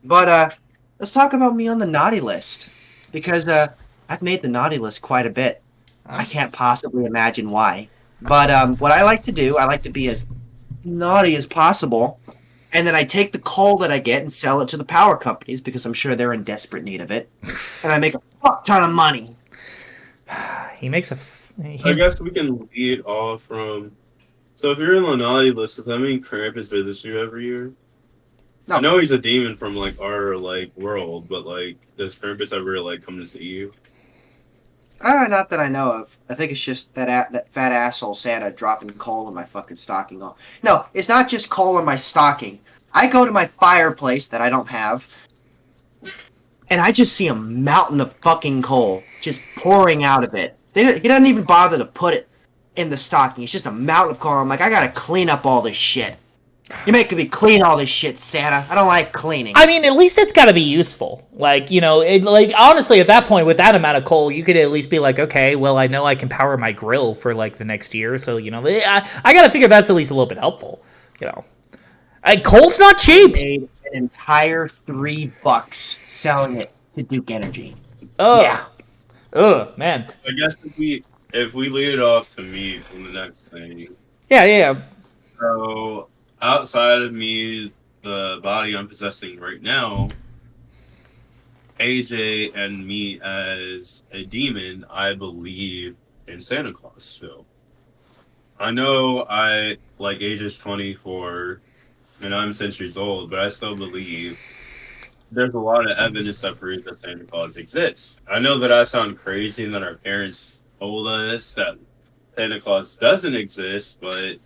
[SPEAKER 2] But let's talk about me on the naughty list. Because I've made the naughty list quite a bit. I can't possibly imagine why. But what I like to do, I like to be as naughty as possible. And then I take the coal that I get and sell it to the power companies because I'm sure they're in desperate need of it. And I make a fuck ton of money.
[SPEAKER 1] He makes a.
[SPEAKER 3] I guess we can lead off from. So if you're in the naughty list, does that mean Krampus visits you every year?
[SPEAKER 2] No.
[SPEAKER 3] I know he's a demon from like our like world, but like does Krampus ever like come to see you?
[SPEAKER 2] Not that I know of. I think it's just that fat asshole Santa dropping coal in my fucking stocking. No, it's not just coal in my stocking. I go to my fireplace that I don't have, and I just see a mountain of fucking coal just pouring out of it. He doesn't even bother to put it in the stocking. It's just a mountain of coal. I'm like, I gotta clean up all this shit. You're making me clean all this shit, Santa. I don't like cleaning.
[SPEAKER 1] I mean, at least it's got to be useful. Like, like honestly, at that point, with that amount of coal, you could at least be like, okay, well, I know I can power my grill for like the next year, so I got to figure that's at least a little bit helpful. You know, coal's not
[SPEAKER 2] I
[SPEAKER 1] cheap.
[SPEAKER 2] made an entire $3 selling it to Duke Energy.
[SPEAKER 1] Oh,
[SPEAKER 2] Yeah.
[SPEAKER 1] Man.
[SPEAKER 3] I guess if we lead it off to me from the next thing.
[SPEAKER 1] Yeah.
[SPEAKER 3] So outside of me, the body I'm possessing right now, AJ and me as a demon, I believe in Santa Claus still. I know I like age is 24 and I'm 6 years old, but I still believe there's a lot of evidence that proves that Santa Claus exists. I know that I sound crazy and that our parents told us that Santa Claus doesn't exist, but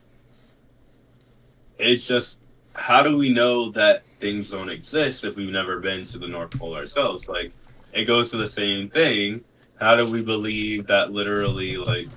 [SPEAKER 3] it's just how do we know that things don't exist if we've never been to the North Pole ourselves? Like it goes to the same thing. How do we believe that literally like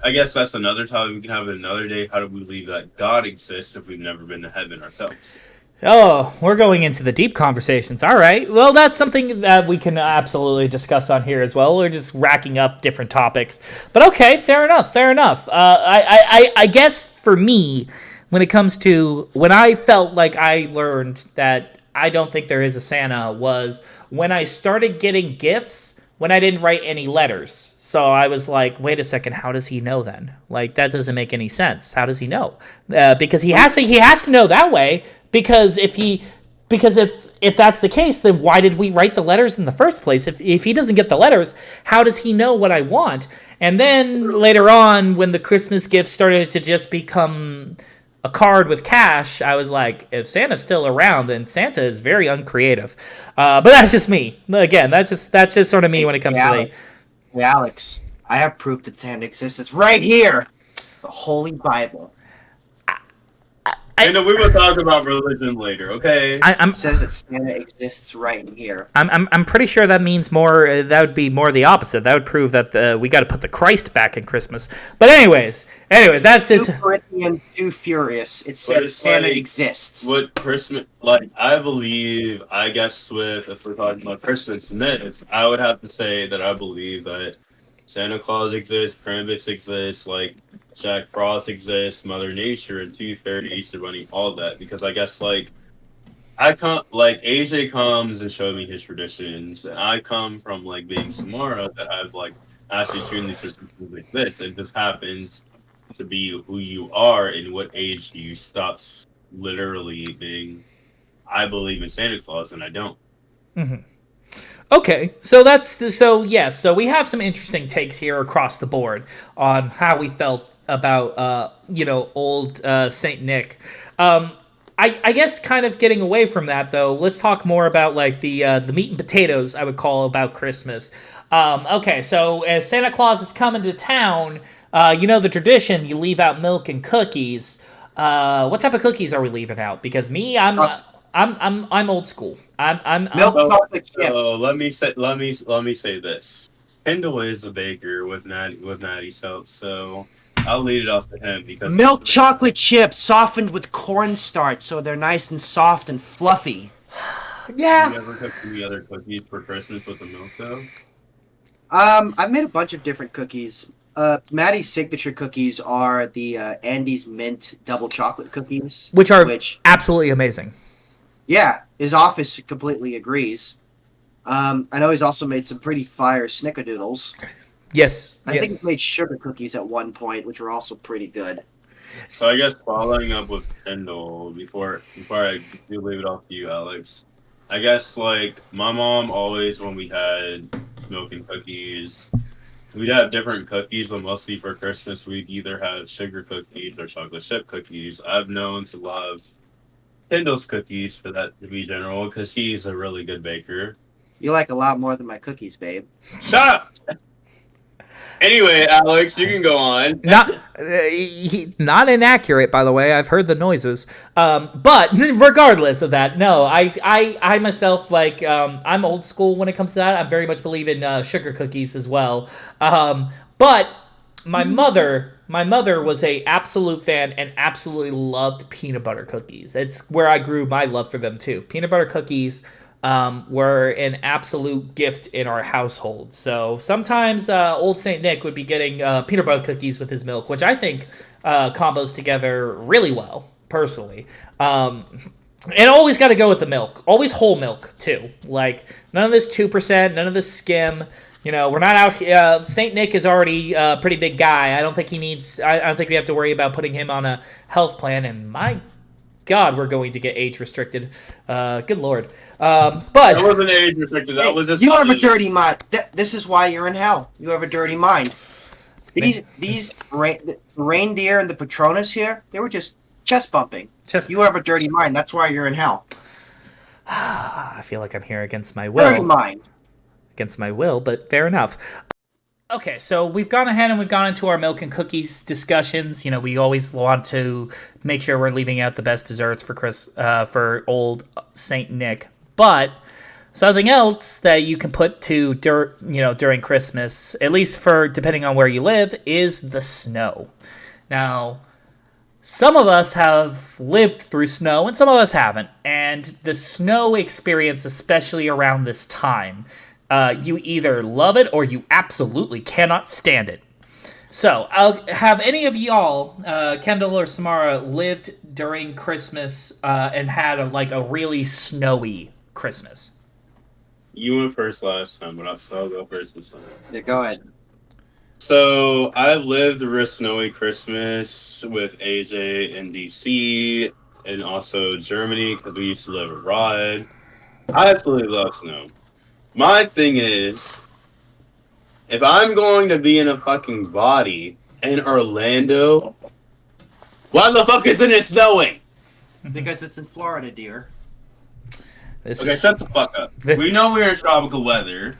[SPEAKER 3] I guess that's another topic we can have it another day. How do we believe that God exists if we've never been to heaven ourselves?
[SPEAKER 1] Oh, we're going into the deep conversations. All right. Well, that's something that we can absolutely discuss on here as well. We're just racking up different topics. But okay, fair enough. Fair enough. I guess for me, when it comes to when I felt like I learned that I don't think there is a Santa was when I started getting gifts when I didn't write any letters. So I was like, wait a second, how does he know then? Like that doesn't make any sense. How does he know? Because he has to know that way. Because if that's the case, then why did we write the letters in the first place? If he doesn't get the letters, how does he know what I want? And then later on, when the Christmas gift started to just become a card with cash, I was like, if Santa's still around, then Santa is very uncreative. But that's just me. Again, that's just sort of me when it comes to
[SPEAKER 2] Alex, hey, Alex, I have proof that Santa exists. It's right here, the Holy Bible.
[SPEAKER 3] And we will talk about religion later, okay?
[SPEAKER 2] It says that Santa exists right in here.
[SPEAKER 1] I'm pretty sure that means more. That would be more the opposite. That would prove that we got to put the Christ back in Christmas. But anyways, that's it.
[SPEAKER 2] 2 Corinthians 2 Furious. It says Santa exists.
[SPEAKER 3] What Christmas, like, I believe, I guess, if we're talking about Christmas myths, I would have to say that I believe that Santa Claus exists, Krampus exists, like, Jack Frost exists, Mother Nature, and Tooth Fairy, Easter Bunny, all that. Because I guess, like, AJ comes and showed me his traditions, and I come from, like, being Samara that I've, like, actually seen these traditions exist. It just happens to be who you are and what age you stop literally being, I believe in Santa Claus, and I don't.
[SPEAKER 1] Mm-hmm. Okay, so we have some interesting takes here across the board on how we felt about old Saint Nick. I guess kind of getting away from that though, let's talk more about like the meat and potatoes I would call about Christmas. Okay, so as Santa Claus is coming to town, the tradition, you leave out milk and cookies. What type of cookies are we leaving out? Because me, I'm old school. I'm
[SPEAKER 2] Milk chocolate chip.
[SPEAKER 3] So let me say this. Kendall is a baker with Natty's help, so I'll lead it off to him because
[SPEAKER 2] Milk chocolate chips softened with cornstarch, so they're nice and soft and fluffy.
[SPEAKER 1] Yeah.
[SPEAKER 3] Have you ever cooked any other cookies for Christmas with the milk though?
[SPEAKER 2] I've made a bunch of different cookies. Maddie's signature cookies are the Andy's Mint double chocolate cookies,
[SPEAKER 1] which are absolutely amazing.
[SPEAKER 2] Yeah, his office completely agrees. I know he's also made some pretty fire snickerdoodles.
[SPEAKER 1] Yes.
[SPEAKER 2] I think he's made sugar cookies at one point, which were also pretty good.
[SPEAKER 3] So I guess following up with Kendall, before I do leave it off to you, Alex, I guess like my mom always, when we had milk and cookies, we'd have different cookies, but mostly for Christmas we'd either have sugar cookies or chocolate chip cookies. I've known to love Kendall's cookies for that to be general because he's a really good baker.
[SPEAKER 2] You like a lot more than my cookies, babe.
[SPEAKER 3] Shut up! Anyway, Alex, you can go on.
[SPEAKER 1] Not inaccurate, by the way. I've heard the noises. But regardless of that, no, I myself, like, I'm old school when it comes to that. I very much believe in sugar cookies as well. But my mother was a absolute fan and absolutely loved peanut butter cookies. It's where I grew my love for them too. Peanut butter cookies were an absolute gift in our household. So sometimes old Saint Nick would be getting peanut butter cookies with his milk, which I think combos together really well, personally. And always got to go with the milk. Always whole milk, too. Like, none of this 2%, none of this skim. We're not out here. Saint Nick is already a pretty big guy. I don't think I don't think we have to worry about putting him on a health plan. And my God, we're going to get age restricted. Good Lord. But
[SPEAKER 3] that wasn't age restricted. That was
[SPEAKER 2] you have a dirty mind. This is why you're in hell. You have a dirty mind. The reindeer and the Patronus here, they were just chest bumping.
[SPEAKER 1] Just
[SPEAKER 2] You have a dirty mind. That's why you're in hell.
[SPEAKER 1] I feel like I'm here against my
[SPEAKER 2] Dirty
[SPEAKER 1] will.
[SPEAKER 2] mind.
[SPEAKER 1] Against my will, but fair enough. Okay, so we've gone ahead and we've gone into our milk and cookies discussions. You know, we always want to make sure we're leaving out the best desserts for old Saint Nick. But something else that you can put to during Christmas, at least for depending on where you live, is the snow. Now, some of us have lived through snow and some of us haven't. And the snow experience, especially around this time, you either love it or you absolutely cannot stand it. So, have any of y'all, Kendall or Samara, lived during Christmas and had a really snowy Christmas?
[SPEAKER 3] You went first last time, but I'll go first this time.
[SPEAKER 2] Yeah, go ahead.
[SPEAKER 3] So I've lived through a snowy Christmas with AJ in DC and also Germany because we used to live abroad. I absolutely love snow. My thing is, if I'm going to be in a fucking body in Orlando, why the fuck isn't it snowing?
[SPEAKER 2] Because it's in Florida, dear.
[SPEAKER 3] Okay, shut the fuck up. We know we're in tropical weather.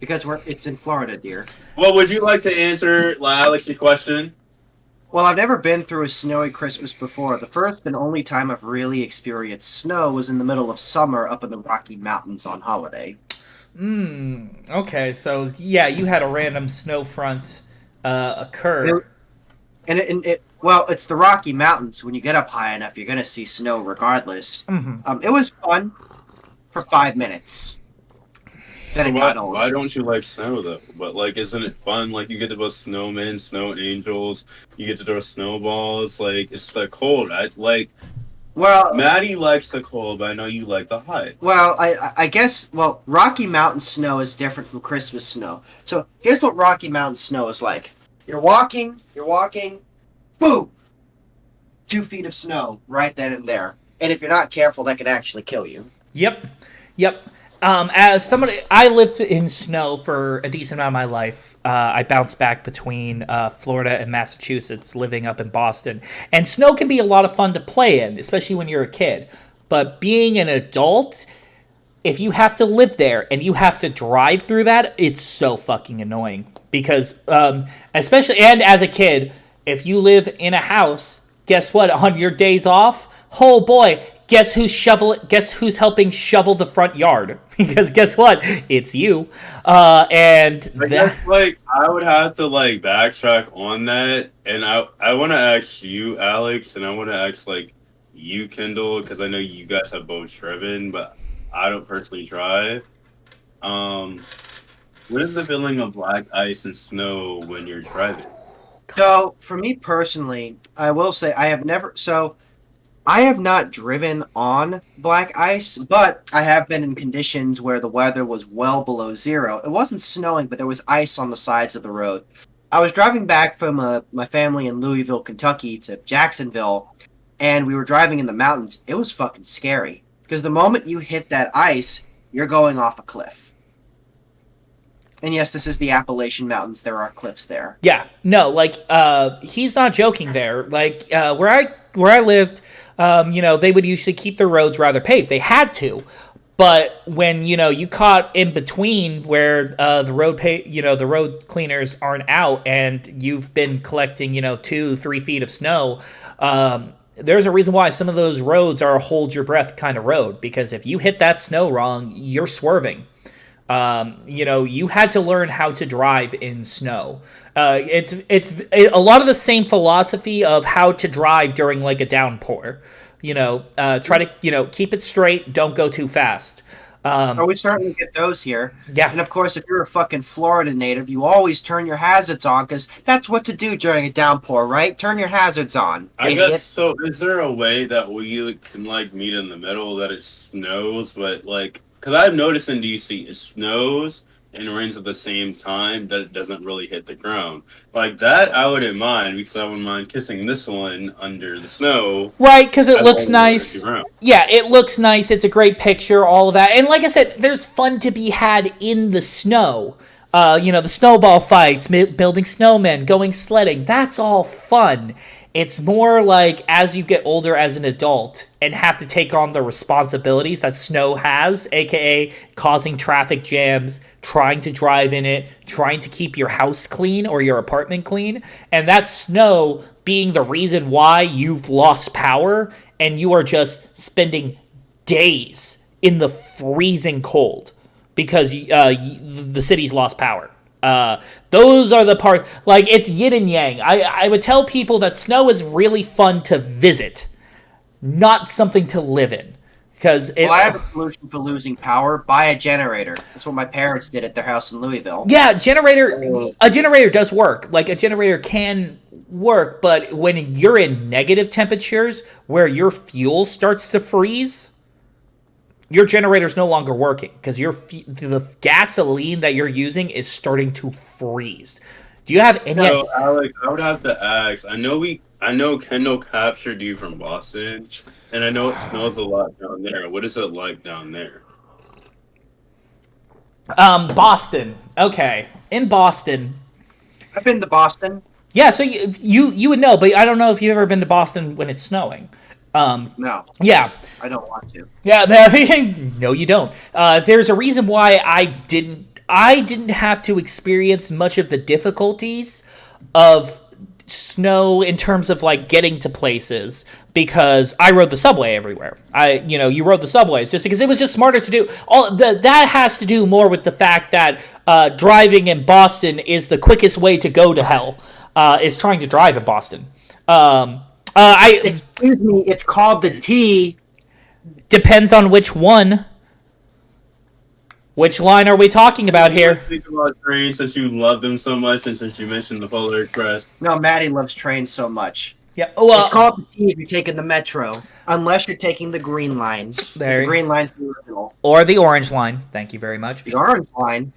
[SPEAKER 2] Because it's in Florida, dear.
[SPEAKER 3] Well, would you like to answer Alex's question?
[SPEAKER 2] Well, I've never been through a snowy Christmas before. The first and only time I've really experienced snow was in the middle of summer up in the Rocky Mountains on holiday.
[SPEAKER 1] Okay, so yeah, you had a random snow front occur.
[SPEAKER 2] Well, it's the Rocky Mountains. When you get up high enough, you're going to see snow regardless.
[SPEAKER 1] Mm-hmm.
[SPEAKER 2] It was fun for 5 minutes. Then
[SPEAKER 3] Why don't you like snow though? But isn't it fun? You get to build snowmen, snow angels. You get to throw snowballs. It's the cold.
[SPEAKER 2] Well,
[SPEAKER 3] Maddie likes the cold, but I know you like the hot.
[SPEAKER 2] Well, I guess Rocky Mountain snow is different from Christmas snow. So here's what Rocky Mountain snow is like. You're walking, boom, 2 feet of snow right then and there. And if you're not careful, that could actually kill you.
[SPEAKER 1] Yep. As somebody, I lived in snow for a decent amount of my life. I bounced back between Florida and Massachusetts, living up in Boston. And snow can be a lot of fun to play in, especially when you're a kid. But being an adult, if you have to live there and you have to drive through that, it's so fucking annoying. Because, especially, and as a kid, if you live in a house, guess what? On your days off, oh boy, guess who's helping shovel the front yard? Because guess what? It's you. I
[SPEAKER 3] would have to backtrack on that, and I want to ask you, Alex, and I want to ask you, Kendall, because I know you guys have both driven, but I don't personally drive. What is the feeling of black ice and snow when you're driving?
[SPEAKER 2] So for me personally, I will say I have not driven on black ice, but I have been in conditions where the weather was well below zero. It wasn't snowing, but there was ice on the sides of the road. I was driving back from my family in Louisville, Kentucky to Jacksonville, and we were driving in the mountains. It was fucking scary, because the moment you hit that ice, you're going off a cliff. And yes, this is the Appalachian Mountains. There are cliffs there.
[SPEAKER 1] Yeah, no, he's not joking there. Where I lived, they would usually keep their roads rather paved. They had to, but when you caught in between where the road cleaners aren't out, and you've been collecting 2-3 feet of snow, there's a reason why some of those roads are a hold your breath kind of road, because if you hit that snow wrong, you're swerving. You had to learn how to drive in snow. It's a lot of the same philosophy of how to drive during a downpour. Try to keep it straight, don't go too fast.
[SPEAKER 2] Are we starting to get those here?
[SPEAKER 1] Yeah.
[SPEAKER 2] And of course, if you're a fucking Florida native, you always turn your hazards on, because that's what to do during a downpour, right? Turn your hazards on.
[SPEAKER 3] I guess so. Is there a way that we can meet in the middle, that it snows, but because I've noticed in DC, it snows and rains at the same time, that it doesn't really hit the ground. That I wouldn't mind, because I wouldn't mind kissing this one under the snow.
[SPEAKER 1] Right, because it looks nice. Yeah, it looks nice. It's a great picture, all of that. And like I said, there's fun to be had in the snow. The snowball fights, building snowmen, going sledding. That's all fun. It's more like as you get older as an adult and have to take on the responsibilities that snow has, aka causing traffic jams, trying to drive in it, trying to keep your house clean or your apartment clean, and that snow being the reason why you've lost power and you are just spending days in the freezing cold because the city's lost power. Those are the part, like, it's yin and yang. I would tell people that snow is really fun to visit, not something to live in. Because
[SPEAKER 2] Well, I have a solution for losing power. Buy a generator. That's what my parents did at their house in Louisville.
[SPEAKER 1] yeah, a generator does work. Like, a generator can work, but when you're in negative temperatures where your fuel starts to freeze, your generator's no longer working because the gasoline that you're using is starting to freeze. Do you have any?
[SPEAKER 3] So, Alex, I would have to ask. I know Kendall captured you from Boston, and I know it snows a lot down there. What is it like down there?
[SPEAKER 1] Boston. Okay, in Boston.
[SPEAKER 2] I've been to Boston.
[SPEAKER 1] Yeah, so you would know, but I don't know if you've ever been to Boston when it's snowing.
[SPEAKER 2] No,
[SPEAKER 1] Yeah,
[SPEAKER 2] I don't want to.
[SPEAKER 1] yeah. No, you don't. There's a reason why I didn't have to experience much of the difficulties of snow in terms of like getting to places because I rode the subway everywhere. You rode the subways just because it was just smarter to do. That has to do more with the fact that driving in Boston is the quickest way to go to hell. Is trying to drive in Boston.
[SPEAKER 2] Excuse me, it's called the T.
[SPEAKER 1] Depends on which one. Which line are we talking about here?
[SPEAKER 3] Think about trains since you love them so much, and since you mentioned the Polar Express.
[SPEAKER 2] No, Maddie loves trains so much.
[SPEAKER 1] Yeah, well,
[SPEAKER 2] It's called the T if you're taking the metro, unless you're taking the green line.
[SPEAKER 1] There.
[SPEAKER 2] The green line's the original.
[SPEAKER 1] or the orange line. Thank you very much.
[SPEAKER 2] The orange line.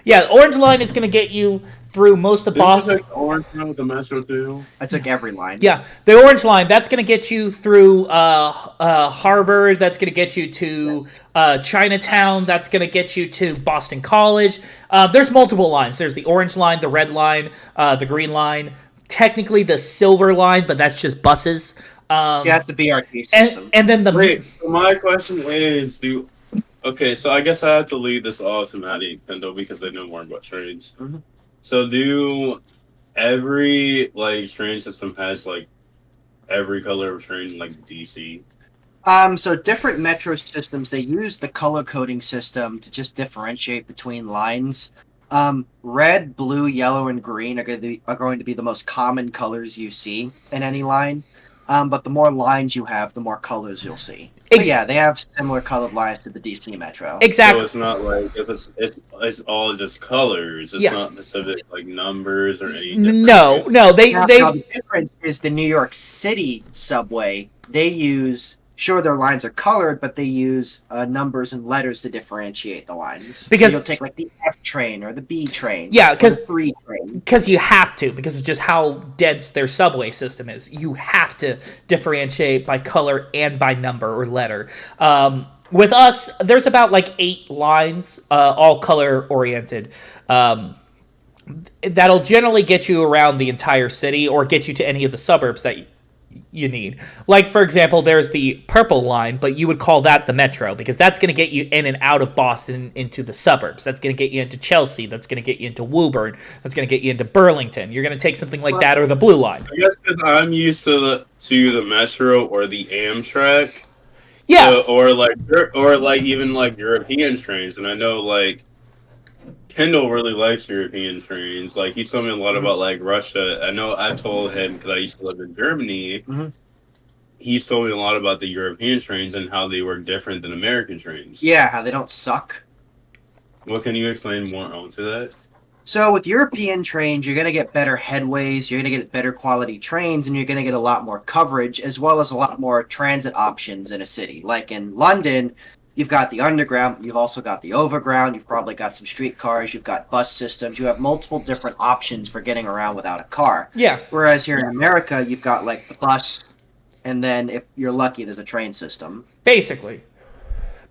[SPEAKER 1] Yeah, the orange line is going to get you through most of Boston.
[SPEAKER 3] Didn't you take the orange line with the metro too?
[SPEAKER 2] I took every line.
[SPEAKER 1] Yeah, the orange line, that's going to get you through Harvard. That's going to get you to Chinatown. That's going to get you to Boston College. There's multiple lines. There's the orange line, the red line, the green line. Technically the silver line, but that's just buses.
[SPEAKER 2] Yeah, that's the BRT system.
[SPEAKER 1] And then the...
[SPEAKER 3] Wait, so my question is, okay, so I guess I have to leave this all to Maddie and Kendall because they know more about trains.
[SPEAKER 2] Mhm.
[SPEAKER 3] So do every train system has every color of train like DC?
[SPEAKER 2] So different metro systems, they use the color coding system to just differentiate between lines. Red, blue, yellow, and green are going to be the most common colors you see in any line. But the more lines you have, the more colors you'll see. So yeah, they have similar colored lines to the DC Metro.
[SPEAKER 1] Exactly.
[SPEAKER 3] So it's not like if it's all just colors. It's not specific numbers or anything.
[SPEAKER 1] No,
[SPEAKER 2] Now, the difference is the New York City subway. They use their lines are colored, but they use numbers and letters to differentiate the lines.
[SPEAKER 1] Because
[SPEAKER 2] you'll take the F train or the B train.
[SPEAKER 1] Yeah, because
[SPEAKER 2] the 3 train.
[SPEAKER 1] Because you have to, because it's just how dense their subway system is. You have to differentiate by color and by number or letter. With us, there's about 8 lines, all color oriented. That'll generally get you around the entire city or get you to any of the suburbs that you need. Like, for example, there's the purple line, but you would call that the metro because that's going to get you in and out of Boston into the suburbs. That's going to get you into Chelsea. That's going to get you into Woburn. That's going to get you into Burlington. You're going to take something like that or the blue line.
[SPEAKER 3] I guess because I'm used to the metro or the Amtrak.
[SPEAKER 1] Yeah.
[SPEAKER 3] Or even European trains, and I know Kendall really likes European trains. He's told me a lot about Russia. I know I told him because I used to live in Germany.
[SPEAKER 2] Mm-hmm.
[SPEAKER 3] He's told me a lot about the European trains and how they were different than American trains.
[SPEAKER 2] Yeah, how they don't suck.
[SPEAKER 3] Well, can you explain more onto that?
[SPEAKER 2] So with European trains, you're going to get better headways, you're going to get better quality trains, and you're going to get a lot more coverage, as well as a lot more transit options in a city. Like in London, you've got the underground, you've also got the overground, you've probably got some streetcars, you've got bus systems, you have multiple different options for getting around without a car.
[SPEAKER 1] Yeah.
[SPEAKER 2] Whereas here in America, you've got the bus, and then if you're lucky, there's a train system.
[SPEAKER 1] Basically,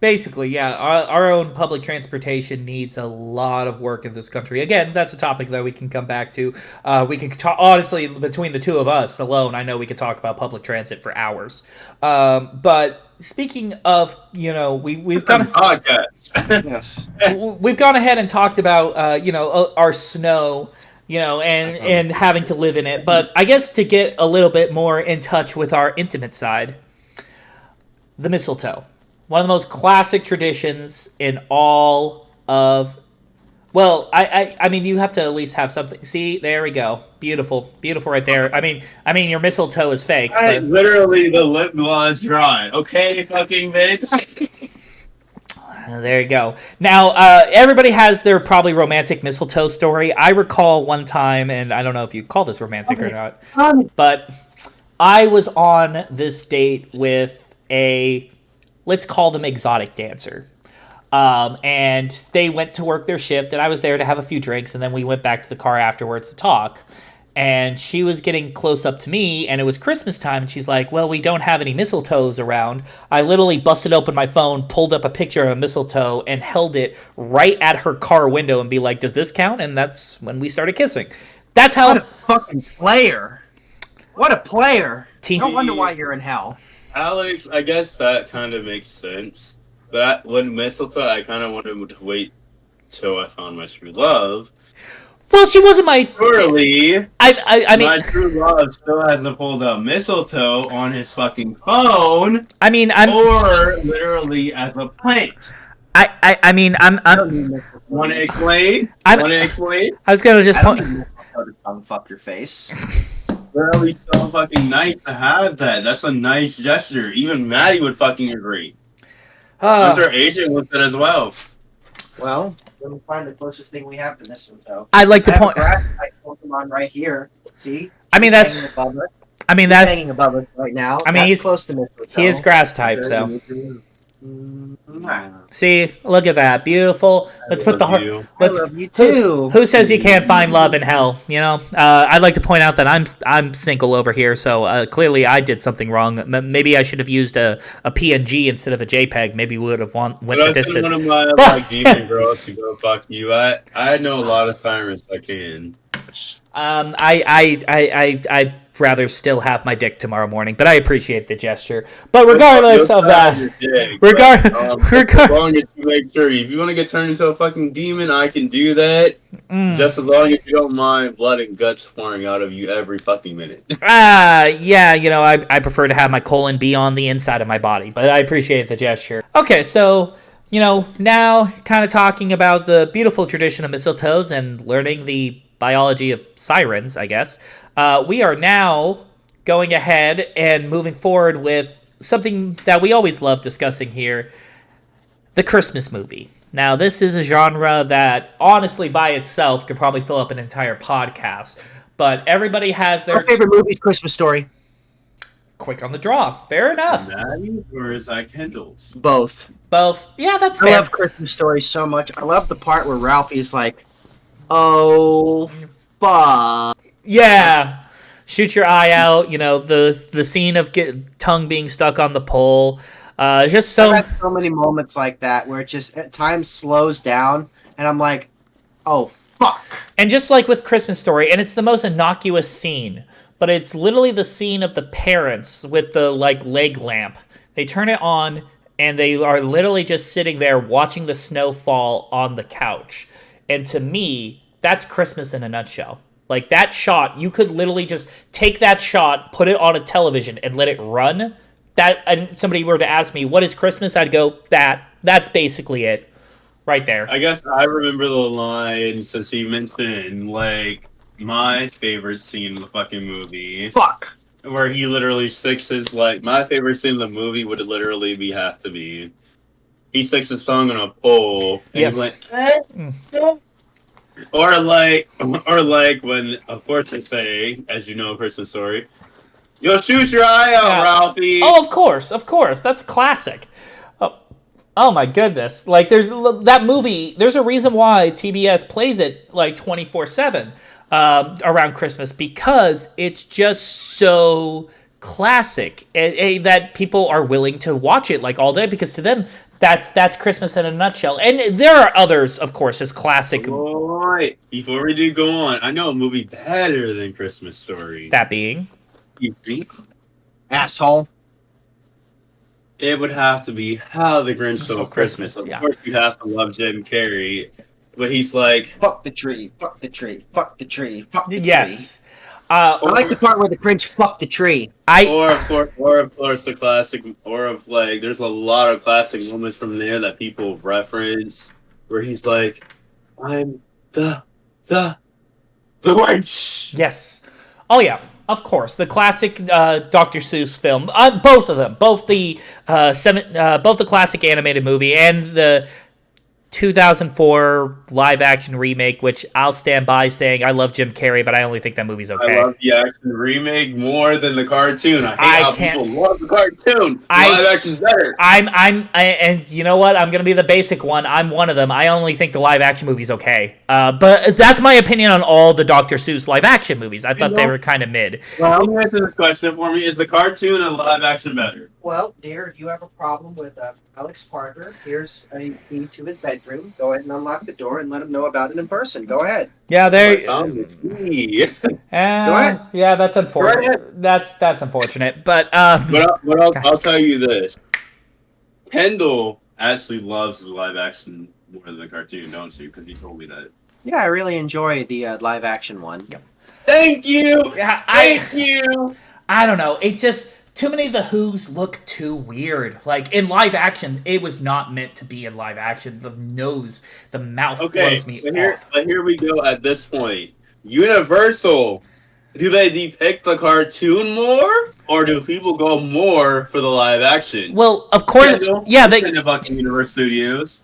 [SPEAKER 1] Basically, yeah. Our own public transportation needs a lot of work in this country. Again, that's a topic that we can come back to. We can talk, honestly, between the two of us alone, I know we could talk about public transit for hours. But speaking of, we've kind of
[SPEAKER 3] Podcast.
[SPEAKER 2] Yes.
[SPEAKER 1] we've gone ahead and talked about our snow, and having to live in it. But I guess to get a little bit more in touch with our intimate side, the mistletoe, one of the most classic traditions in all of. Well, I mean, you have to at least have something. See, there we go. Beautiful, beautiful, right there. I mean, your mistletoe is fake. But
[SPEAKER 3] Literally, the lip gloss dry. Okay, fucking bitch.
[SPEAKER 1] there you go. Now, everybody has their probably romantic mistletoe story. I recall one time, and I don't know if you call this romantic or not, but I was on this date with a, let's call them exotic dancer. And they went to work their shift, and I was there to have a few drinks, and then we went back to the car afterwards to talk. And she was getting close up to me, and it was Christmas time, and she's like, well, we don't have any mistletoes around. I literally busted open my phone, pulled up a picture of a mistletoe, and held it right at her car window and be like, does this count? And that's when we started kissing. That's how...
[SPEAKER 2] What a fucking player. What a player.
[SPEAKER 1] Team-
[SPEAKER 2] No wonder why you're in hell.
[SPEAKER 3] Alex, I guess that kind of makes sense. But when mistletoe, I kind of wanted to wait till I found my true love.
[SPEAKER 1] Well, she wasn't my...
[SPEAKER 3] Surely,
[SPEAKER 1] I mean...
[SPEAKER 3] my true love still has to pull the mistletoe on his fucking phone.
[SPEAKER 1] I mean,
[SPEAKER 3] or literally as a plant.
[SPEAKER 1] I mean, I'm
[SPEAKER 3] Want to explain?
[SPEAKER 1] I was gonna just
[SPEAKER 2] I don't need mistletoe to tongue fuck your face.
[SPEAKER 3] Really so fucking nice to have that. That's a nice gesture. Even Maddie would fucking agree. I'm sure Asian with it as well.
[SPEAKER 2] Well, let me find the closest thing we have to mistletoe.
[SPEAKER 1] I'd like to
[SPEAKER 2] I have
[SPEAKER 1] point...
[SPEAKER 2] a grass type Pokemon right here. See?
[SPEAKER 1] I mean,
[SPEAKER 2] He's
[SPEAKER 1] that's...
[SPEAKER 2] hanging above us.
[SPEAKER 1] I mean,
[SPEAKER 2] He's
[SPEAKER 1] that's...
[SPEAKER 2] hanging above us right now.
[SPEAKER 1] I mean,
[SPEAKER 2] That's
[SPEAKER 1] he's
[SPEAKER 2] close to mistletoe.
[SPEAKER 1] He is grass type, so...
[SPEAKER 2] Nah.
[SPEAKER 1] See, look at that, beautiful. Let's put the heart.
[SPEAKER 3] You.
[SPEAKER 2] I love you too.
[SPEAKER 1] Who says you can't find love in hell? I'd like to point out that I'm single over here, so clearly I did something wrong. Maybe I should have used a PNG instead of a JPEG. Maybe we would have went the distance.
[SPEAKER 3] One of my demon girls to go fuck you. I know a lot of timers I can.
[SPEAKER 1] I'd rather still have my dick tomorrow morning, but I appreciate the gesture. But regardless of that,
[SPEAKER 3] as long as you make sure, if you want to get turned into a fucking demon, I can do that. Just as long as you don't mind blood and guts pouring out of you every fucking minute.
[SPEAKER 1] Yeah, I prefer to have my colon be on the inside of my body, but I appreciate the gesture. Okay, so now kind of talking about the beautiful tradition of mistletoes and learning the biology of sirens, I guess. We are now going ahead and moving forward with something that we always love discussing here, the Christmas movie. Now, this is a genre that, honestly, by itself, could probably fill up an entire podcast. But everybody has their...
[SPEAKER 2] Our favorite movie's Christmas Story.
[SPEAKER 1] Quick on the draw. Fair enough.
[SPEAKER 3] Maddie, or is that Kendall's?
[SPEAKER 2] Both.
[SPEAKER 1] Yeah, that's
[SPEAKER 2] I
[SPEAKER 1] fair.
[SPEAKER 2] love Christmas Story so much. I love the part where Ralphie's like, oh, fuck.
[SPEAKER 1] Yeah. Shoot your eye out. The scene of tongue being stuck on the pole. Just so...
[SPEAKER 2] I've had so many moments like that where it just at times slows down, and I'm like, oh, fuck.
[SPEAKER 1] And just like with Christmas Story, and it's the most innocuous scene, but it's literally the scene of the parents with the leg lamp. They turn it on, and they are literally just sitting there watching the snow fall on the couch. And to me, that's Christmas in a nutshell. Like, that shot, you could literally just take that shot, put it on a television, and let it run. And somebody were to ask me, what is Christmas? I'd go, that's basically it. Right there.
[SPEAKER 3] I guess I remember the line, since he mentioned, my favorite scene in the fucking movie.
[SPEAKER 2] Fuck.
[SPEAKER 3] Where he literally sticks his, my favorite scene in the movie would literally have to be, he sticks his tongue on a pole, and he's like, Or when, of course, they say, as you know, Christmas Story, you'll shoot your eye out, Ralphie.
[SPEAKER 1] Oh, of course. That's classic. Oh my goodness. There's that movie, there's a reason why TBS plays it 24/7 around Christmas, because it's just so classic that people are willing to watch it all day, because to them, that's Christmas in a nutshell. And there are others, of course, as classic.
[SPEAKER 3] All right. Before we do go on, I know a movie better than Christmas Story.
[SPEAKER 1] That being,
[SPEAKER 3] You think?
[SPEAKER 2] Asshole.
[SPEAKER 3] It would have to be How the Grinch Stole Christmas. Of
[SPEAKER 1] yeah.
[SPEAKER 3] course, you have to love Jim Carrey, but he's like,
[SPEAKER 2] Fuck the tree. Fuck the tree. Fuck the tree. Fuck the tree.
[SPEAKER 1] yes.
[SPEAKER 2] I like the part where the Grinch fucked the tree.
[SPEAKER 3] or of course, the classic, or of like, there's a lot of classic moments from there that people reference, where he's like, I'm the Grinch.
[SPEAKER 1] Yes. Oh yeah, of course. The classic Dr. Seuss film. Both of them. Both the both the classic animated movie and the 2004 live action remake, which I'll stand by saying I love Jim Carrey, but I only think that movie's okay.
[SPEAKER 3] I love the action remake more than the cartoon. I hate how
[SPEAKER 1] can't-
[SPEAKER 3] people love the cartoon. Live action's better.
[SPEAKER 1] And you know what? I'm gonna be the basic one. I'm one of them. I only think the live action movie's okay. But that's my opinion on all the Dr. Seuss live action movies. I thought they were kind of mid.
[SPEAKER 3] Well, let me answer this question for me: is the cartoon and live action better?
[SPEAKER 2] Well, dear, if you have a problem with Alex Parker, here's a key to his bedroom. Go ahead and unlock the door and let him know about it in person. Go ahead.
[SPEAKER 1] Yeah, there.
[SPEAKER 3] I found the key.
[SPEAKER 2] ahead.
[SPEAKER 1] Yeah, that's
[SPEAKER 2] Go
[SPEAKER 1] unfortunate.
[SPEAKER 2] ahead.
[SPEAKER 1] That's unfortunate. But
[SPEAKER 3] I'll tell you this: Kendall actually loves the live action more than the cartoon, don't you? Because he told me that.
[SPEAKER 2] Yeah, I really enjoy the live action one.
[SPEAKER 1] Yep.
[SPEAKER 3] Thank you.
[SPEAKER 1] Yeah,
[SPEAKER 3] Thank you.
[SPEAKER 1] I don't know. It just too many of the Who's look too weird. Like in live action, it was not meant to be in live action. The nose, the mouth throws me off.
[SPEAKER 3] But here we go at this point. Universal, do they depict the cartoon more, or do people go more for the live action?
[SPEAKER 1] Well, of course,
[SPEAKER 3] Kendall,
[SPEAKER 1] yeah.
[SPEAKER 3] in the fucking Universe Studios.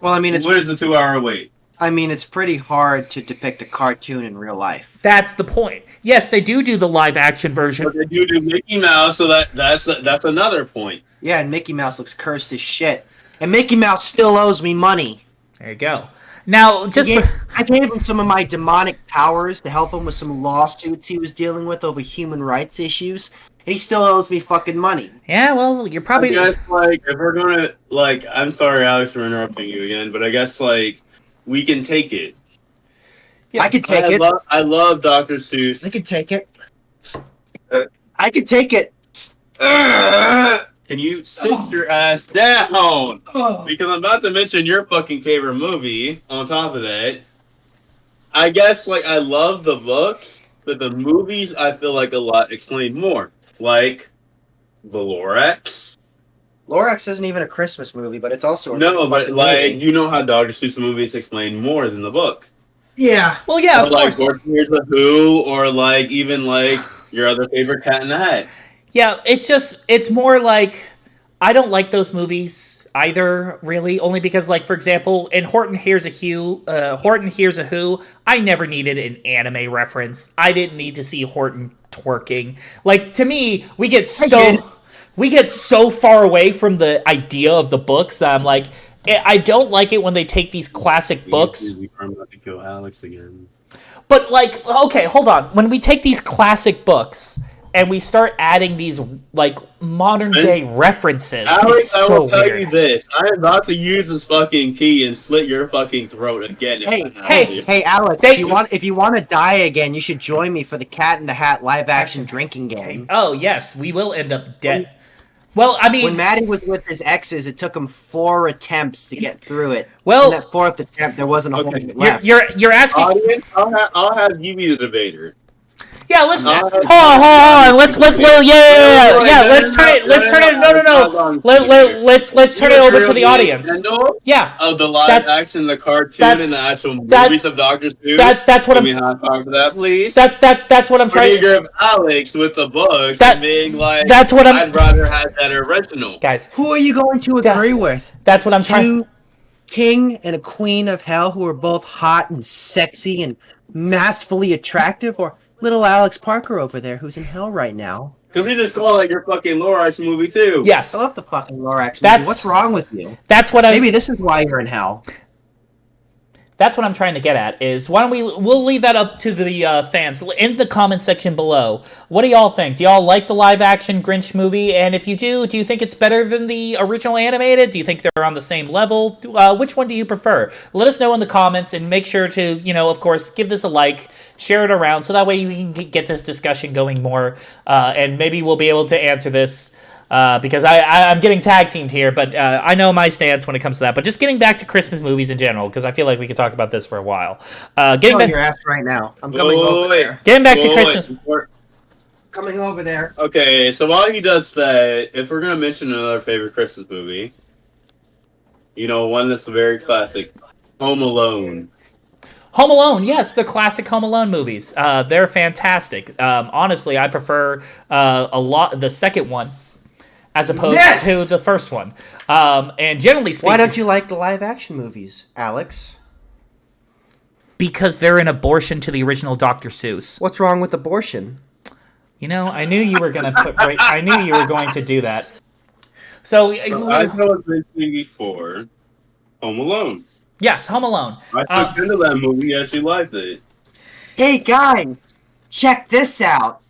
[SPEAKER 2] Well, I mean,
[SPEAKER 3] What is the 2-hour wait?
[SPEAKER 2] it's pretty hard to depict a cartoon in real life.
[SPEAKER 1] That's the point. Yes, they do the live action version.
[SPEAKER 3] But they do Mickey Mouse, so that's another point.
[SPEAKER 2] Yeah, and Mickey Mouse looks cursed as shit. And Mickey Mouse still owes me money.
[SPEAKER 1] There you go. Now,
[SPEAKER 2] I gave him some of my demonic powers to help him with some lawsuits he was dealing with over human rights issues. And he still owes me fucking money.
[SPEAKER 1] yeah, well, you're probably.
[SPEAKER 3] I guess, like, if we're gonna, like, I'm sorry, Alex, for interrupting you again, but I guess, like, we can take it.
[SPEAKER 2] Yeah, I could take it.
[SPEAKER 3] I love Dr. Seuss.
[SPEAKER 2] I could take it. I could take it.
[SPEAKER 3] Can you sit your ass down?
[SPEAKER 2] Oh.
[SPEAKER 3] Because I'm about to mention your fucking favorite movie on top of that. I guess, like, I love the books, but the movies, I feel like a lot explain more. Like, the Lorax.
[SPEAKER 2] Lorax isn't even a Christmas movie, but it's also a
[SPEAKER 3] No, but,
[SPEAKER 2] fucking
[SPEAKER 3] like,
[SPEAKER 2] movie.
[SPEAKER 3] you know how Dr. Seuss movies explain more than the book.
[SPEAKER 2] Yeah.
[SPEAKER 1] Well, yeah,
[SPEAKER 3] Or,
[SPEAKER 1] of
[SPEAKER 3] like,
[SPEAKER 1] course.
[SPEAKER 3] Gordon Here's the Who, or, like, even, like, your other favorite Cat in the Hat.
[SPEAKER 1] Yeah, it's more like I don't like those movies either, really. Only because, like, for example, in Horton Hears a Who, I never needed an anime reference. I didn't need to see Horton twerking. Like, to me, we get so far away from the idea of the books that I'm like, I don't like it when they take these classic books.
[SPEAKER 3] I'm about to kill Alex again.
[SPEAKER 1] But, like, okay, hold on. When we take these classic books and we start adding these, like, modern-day references,
[SPEAKER 3] Alex,
[SPEAKER 1] it's
[SPEAKER 3] I
[SPEAKER 1] so
[SPEAKER 3] will tell
[SPEAKER 1] weird.
[SPEAKER 3] you this. I am about to use this fucking key and slit your fucking throat again.
[SPEAKER 2] Hey, Alex, if you want to die again, you should join me for the Cat in the Hat live-action drinking game.
[SPEAKER 1] Oh, yes, we will end up dead. Well, I mean...
[SPEAKER 2] When Maddie was with his exes, it took him 4 attempts to get through it.
[SPEAKER 1] Well...
[SPEAKER 2] In that 4th attempt, there wasn't a whole left.
[SPEAKER 1] You're asking...
[SPEAKER 3] Audience, I'll have you be the debater.
[SPEAKER 1] Yeah, let's hold on. Let's turn it. No. Let's turn it over to the audience. Yeah.
[SPEAKER 3] Oh, the live action, the cartoon, and the actual movies of Dr. Seuss.
[SPEAKER 1] That's what I'm.
[SPEAKER 3] Give me a high five for that, please.
[SPEAKER 1] That's what I'm trying.
[SPEAKER 3] Figure of Alex with the books and being like,
[SPEAKER 1] that's what
[SPEAKER 3] I'd rather have that original.
[SPEAKER 1] Guys,
[SPEAKER 2] who are you going to agree with?
[SPEAKER 1] That's what I'm trying.
[SPEAKER 2] 2 king and a queen of hell who are both hot and sexy and masterfully attractive, or little Alex Parker over there who's in hell right now?
[SPEAKER 3] Because he just saw like your fucking Lorax movie too.
[SPEAKER 1] Yes.
[SPEAKER 2] I love the fucking Lorax movie. What's wrong with you?
[SPEAKER 1] That's what I...
[SPEAKER 2] Maybe this is why you're in hell.
[SPEAKER 1] That's what I'm trying to get at. Is why don't we'll leave that up to the fans in the comment section below. What do y'all think? Do y'all like the live action Grinch movie? And if you do you think it's better than the original animated? Do you think they're on the same level? Which one do you prefer? Let us know in the comments, and make sure to, of course, give this a like, share it around, so that way we can get this discussion going more, and maybe we'll be able to answer this. Because I'm getting tag teamed here, but I know my stance when it comes to that. But just getting back to Christmas movies in general, because I feel like we could talk about this for a while. Getting back,
[SPEAKER 2] your ass right now. I'm coming over there.
[SPEAKER 1] getting back to Christmas.
[SPEAKER 2] Coming over there.
[SPEAKER 3] Okay, so while he does that, if we're gonna mention another favorite Christmas movie, one that's very classic, Home Alone.
[SPEAKER 1] Home Alone, yes, the classic Home Alone movies. They're fantastic. Honestly, I prefer a lot the second one as opposed to the first one. And generally speaking,
[SPEAKER 2] why don't you like the live action movies, Alex?
[SPEAKER 1] Because they're an abortion to the original Dr. Seuss.
[SPEAKER 2] What's wrong with abortion?
[SPEAKER 1] I knew you were gonna I knew you were going to do that. So
[SPEAKER 3] I was mentioning before, Home Alone.
[SPEAKER 1] Yes, Home Alone.
[SPEAKER 3] I took into that movie. Actually liked it.
[SPEAKER 2] Hey guys, check this out.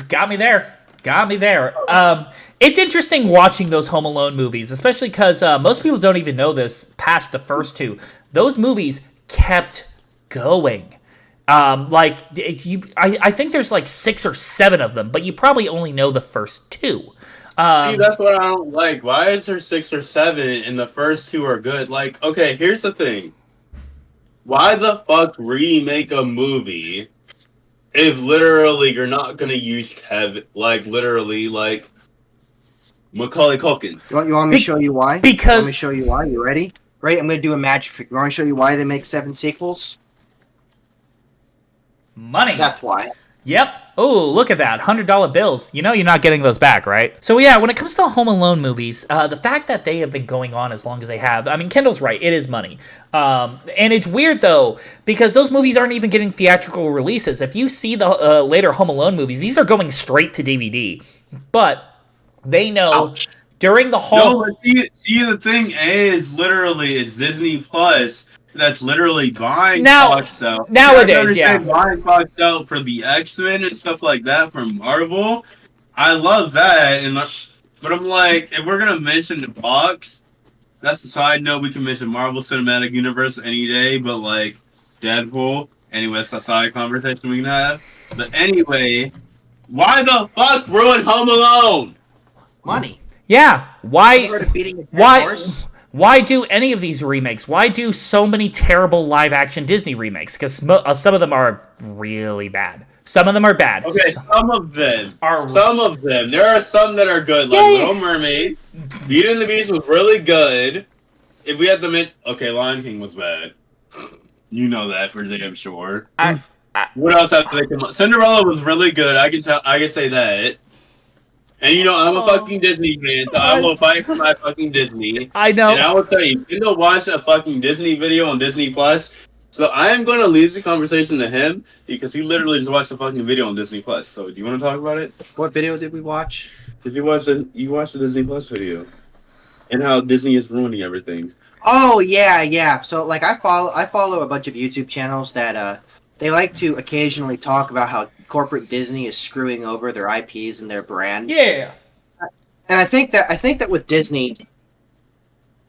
[SPEAKER 1] Got me there. It's interesting watching those Home Alone movies, especially because most people don't even know this past the first two. Those movies kept going. I think there's like 6 or 7 of them, but you probably only know the first 2.
[SPEAKER 3] See, that's what I don't like. Why is there 6 or 7 and the first 2 are good? Like, okay, here's the thing. Why the fuck remake a movie if literally you're not gonna use literally Macaulay Culkin?
[SPEAKER 2] You want me to show you why?
[SPEAKER 1] Because
[SPEAKER 2] let me show you why. You ready? Right, I'm gonna do a magic trick. You want me to show you why they make 7 sequels?
[SPEAKER 1] Money.
[SPEAKER 2] That's why.
[SPEAKER 1] Yep. Oh, look at that. $100 bills. You're not getting those back, right? So yeah, when it comes to Home Alone movies, the fact that they have been going on as long as they have, I mean, Kendall's right. It is money. And it's weird, though, because those movies aren't even getting theatrical releases. If you see the later Home Alone movies, these are going straight to DVD. But they know... Ouch. During the whole...
[SPEAKER 3] No, but see, the thing is, literally, it's Disney Plus that's literally buying Fox out.
[SPEAKER 1] Nowadays, yeah.
[SPEAKER 3] Buying Fox out for the X-Men and stuff like that from Marvel. I love that, but I'm like, if we're going to mention the Fox, that's a side note. We can mention Marvel Cinematic Universe any day, but Deadpool. Anyway, that's a side conversation we can have. But anyway, why the fuck ruin Home Alone?
[SPEAKER 2] Money.
[SPEAKER 1] Yeah, why
[SPEAKER 2] Why
[SPEAKER 1] do any of these remakes? Why do so many terrible live-action Disney remakes? Because some of them are really bad. Some of them are bad.
[SPEAKER 3] Okay, some of them. There are some that are good, like Little Mermaid. Beauty and the Beast was really good. If we had to admit, Lion King was bad. You know that for damn sure. What else have they come up? Cinderella was really good. I can say that. And I'm a fucking Disney fan, so I will fight for my fucking Disney.
[SPEAKER 1] I know.
[SPEAKER 3] And I will tell you, Kendall watched a fucking Disney video on Disney Plus, so I am going to leave the conversation to him, because he literally just watched a fucking video on Disney Plus. So do you want to talk about it?
[SPEAKER 2] What video did we watch?
[SPEAKER 3] Did you watch the Disney Plus video? And how Disney is ruining everything.
[SPEAKER 2] Oh, yeah. So, I follow a bunch of YouTube channels that, they like to occasionally talk about how corporate Disney is screwing over their IPs and their brand.
[SPEAKER 1] Yeah.
[SPEAKER 2] And I think that with Disney,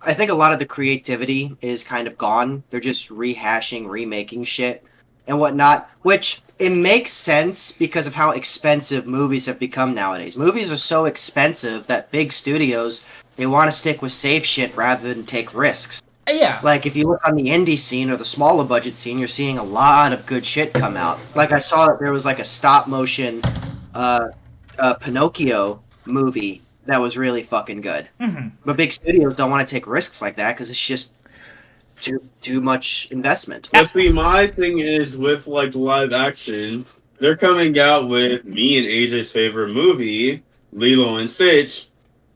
[SPEAKER 2] I think a lot of the creativity is kind of gone. They're just rehashing, remaking shit and whatnot, which it makes sense because of how expensive movies have become nowadays. Movies are so expensive that big studios, they want to stick with safe shit rather than take risks.
[SPEAKER 1] Yeah.
[SPEAKER 2] If you look on the indie scene or the smaller budget scene, you're seeing a lot of good shit come out. I saw that there was a stop motion Pinocchio movie that was really fucking good. Mm-hmm. But big studios don't want to take risks like that because it's just too much investment.
[SPEAKER 3] See, my thing is with live action, they're coming out with me and AJ's favorite movie, Lilo and Stitch.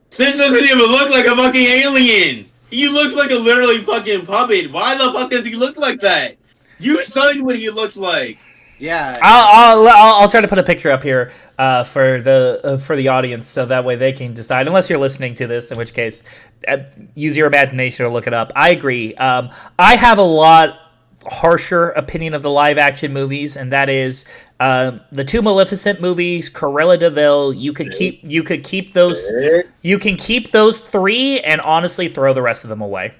[SPEAKER 3] Stitch doesn't even look like a fucking alien. He looks like a literally fucking puppet. Why the fuck does he look like that? You saw what he looks like.
[SPEAKER 2] Yeah.
[SPEAKER 1] I'll try to put a picture up here for the audience, so that way they can decide. Unless you're listening to this, in which case, use your imagination to look it up. I agree. I have a lot harsher opinion of the live action movies, and that is the two Maleficent movies, Cruella de Vil. You could keep those. You can keep those three, and honestly throw the rest of them away.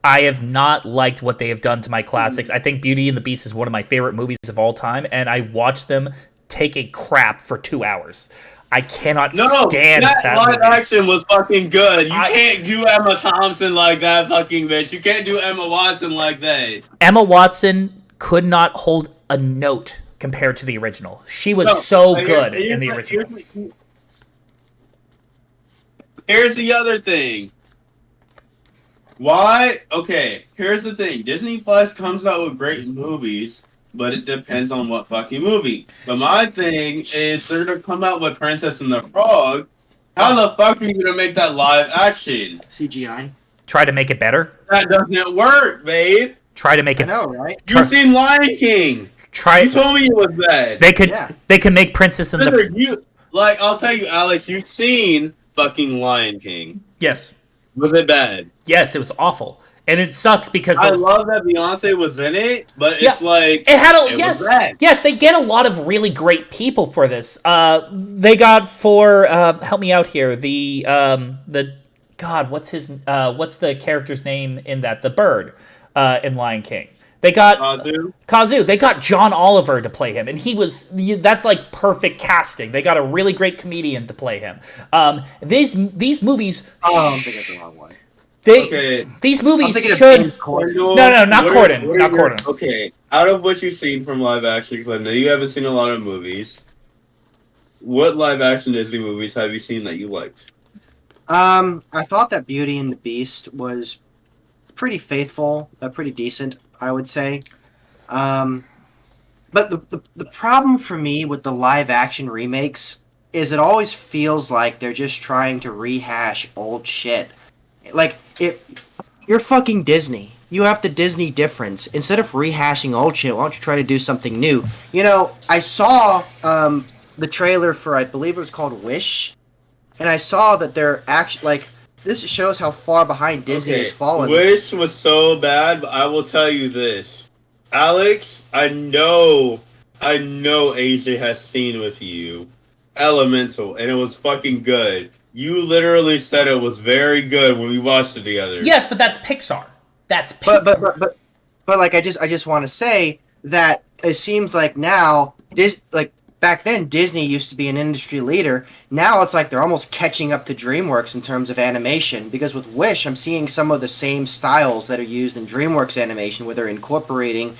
[SPEAKER 1] I have not liked what they have done to my classics. I think Beauty and the Beast is one of my favorite movies of all time, and I watched them take a crap for 2 hours. I cannot stand that
[SPEAKER 3] live
[SPEAKER 1] movie.
[SPEAKER 3] action was fucking good. You can't do Emma Thompson like that, fucking bitch. You can't do Emma Watson like that.
[SPEAKER 1] Emma Watson could not hold a note compared to the original. She was good in the original.
[SPEAKER 3] Here's the other thing. Why? Okay, here's the thing. Disney Plus comes out with great movies, but it depends on what fucking movie. But my thing is they're going to come out with Princess and the Frog. How the fuck are you going to make that live action?
[SPEAKER 2] CGI.
[SPEAKER 1] Try to make it better.
[SPEAKER 3] That doesn't work, babe.
[SPEAKER 1] Try to make it.
[SPEAKER 2] I know, right?
[SPEAKER 3] You've seen Lion King. You told me it was bad.
[SPEAKER 1] They could make Princess and the...
[SPEAKER 3] I'll tell you, Alex, you've seen fucking Lion King.
[SPEAKER 1] Yes.
[SPEAKER 3] Was it bad?
[SPEAKER 1] Yes, it was awful, and it sucks because
[SPEAKER 3] I love that Beyonce was in it, but it's like
[SPEAKER 1] it had
[SPEAKER 3] was bad.
[SPEAKER 1] Yes, they get a lot of really great people for this. They got for help me out here the God, what's the character's name in that, the bird in Lion King. They got Kazu. They got John Oliver to play him, and that's like perfect casting. They got a really great comedian to play him. These movies.
[SPEAKER 2] Oh, I'm thinking the wrong one.
[SPEAKER 1] These movies
[SPEAKER 2] should.
[SPEAKER 1] Not Corden. Not Corden.
[SPEAKER 3] Okay, out of what you've seen from live action, because I know you haven't seen a lot of movies. What live action Disney movies have you seen that you liked?
[SPEAKER 2] I thought that Beauty and the Beast was pretty faithful, pretty decent, I would say. But the problem for me with the live action remakes is it always feels like they're just trying to rehash old shit. Like, you're fucking Disney. You have the Disney difference. Instead of rehashing old shit, why don't you try to do something new? You know, I saw the trailer for, I believe it was called Wish, and I saw that they're actually, like, this shows how far behind Disney has fallen.
[SPEAKER 3] Wish was so bad, but I will tell you this. Alex, I know AJ has seen with you Elemental, and it was fucking good. You literally said it was very good when we watched it together.
[SPEAKER 1] Yes, but that's Pixar. That's Pixar.
[SPEAKER 2] But like I just want to say that it seems like now back then Disney used to be an industry leader. Now it's like they're almost catching up to DreamWorks in terms of animation, because with Wish I'm seeing some of the same styles that are used in DreamWorks animation, where they're incorporating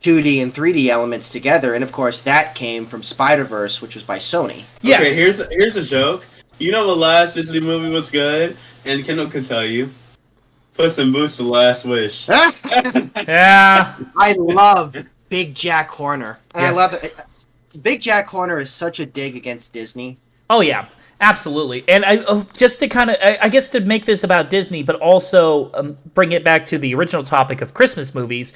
[SPEAKER 2] 2D and 3D elements together, and of course that came from Spider-Verse, which was by Sony.
[SPEAKER 1] Yes.
[SPEAKER 3] Okay, here's a joke. You know the last Disney movie was good, and Kendall can tell you. Puss in Boots: The Last Wish.
[SPEAKER 1] Yeah.
[SPEAKER 2] I love Big Jack Horner. And
[SPEAKER 1] yes.
[SPEAKER 2] I love it. Big Jack Horner is such a dig against Disney.
[SPEAKER 1] Oh yeah, absolutely. And just to kind of, I guess, to make this about Disney, but also bring it back to the original topic of Christmas movies,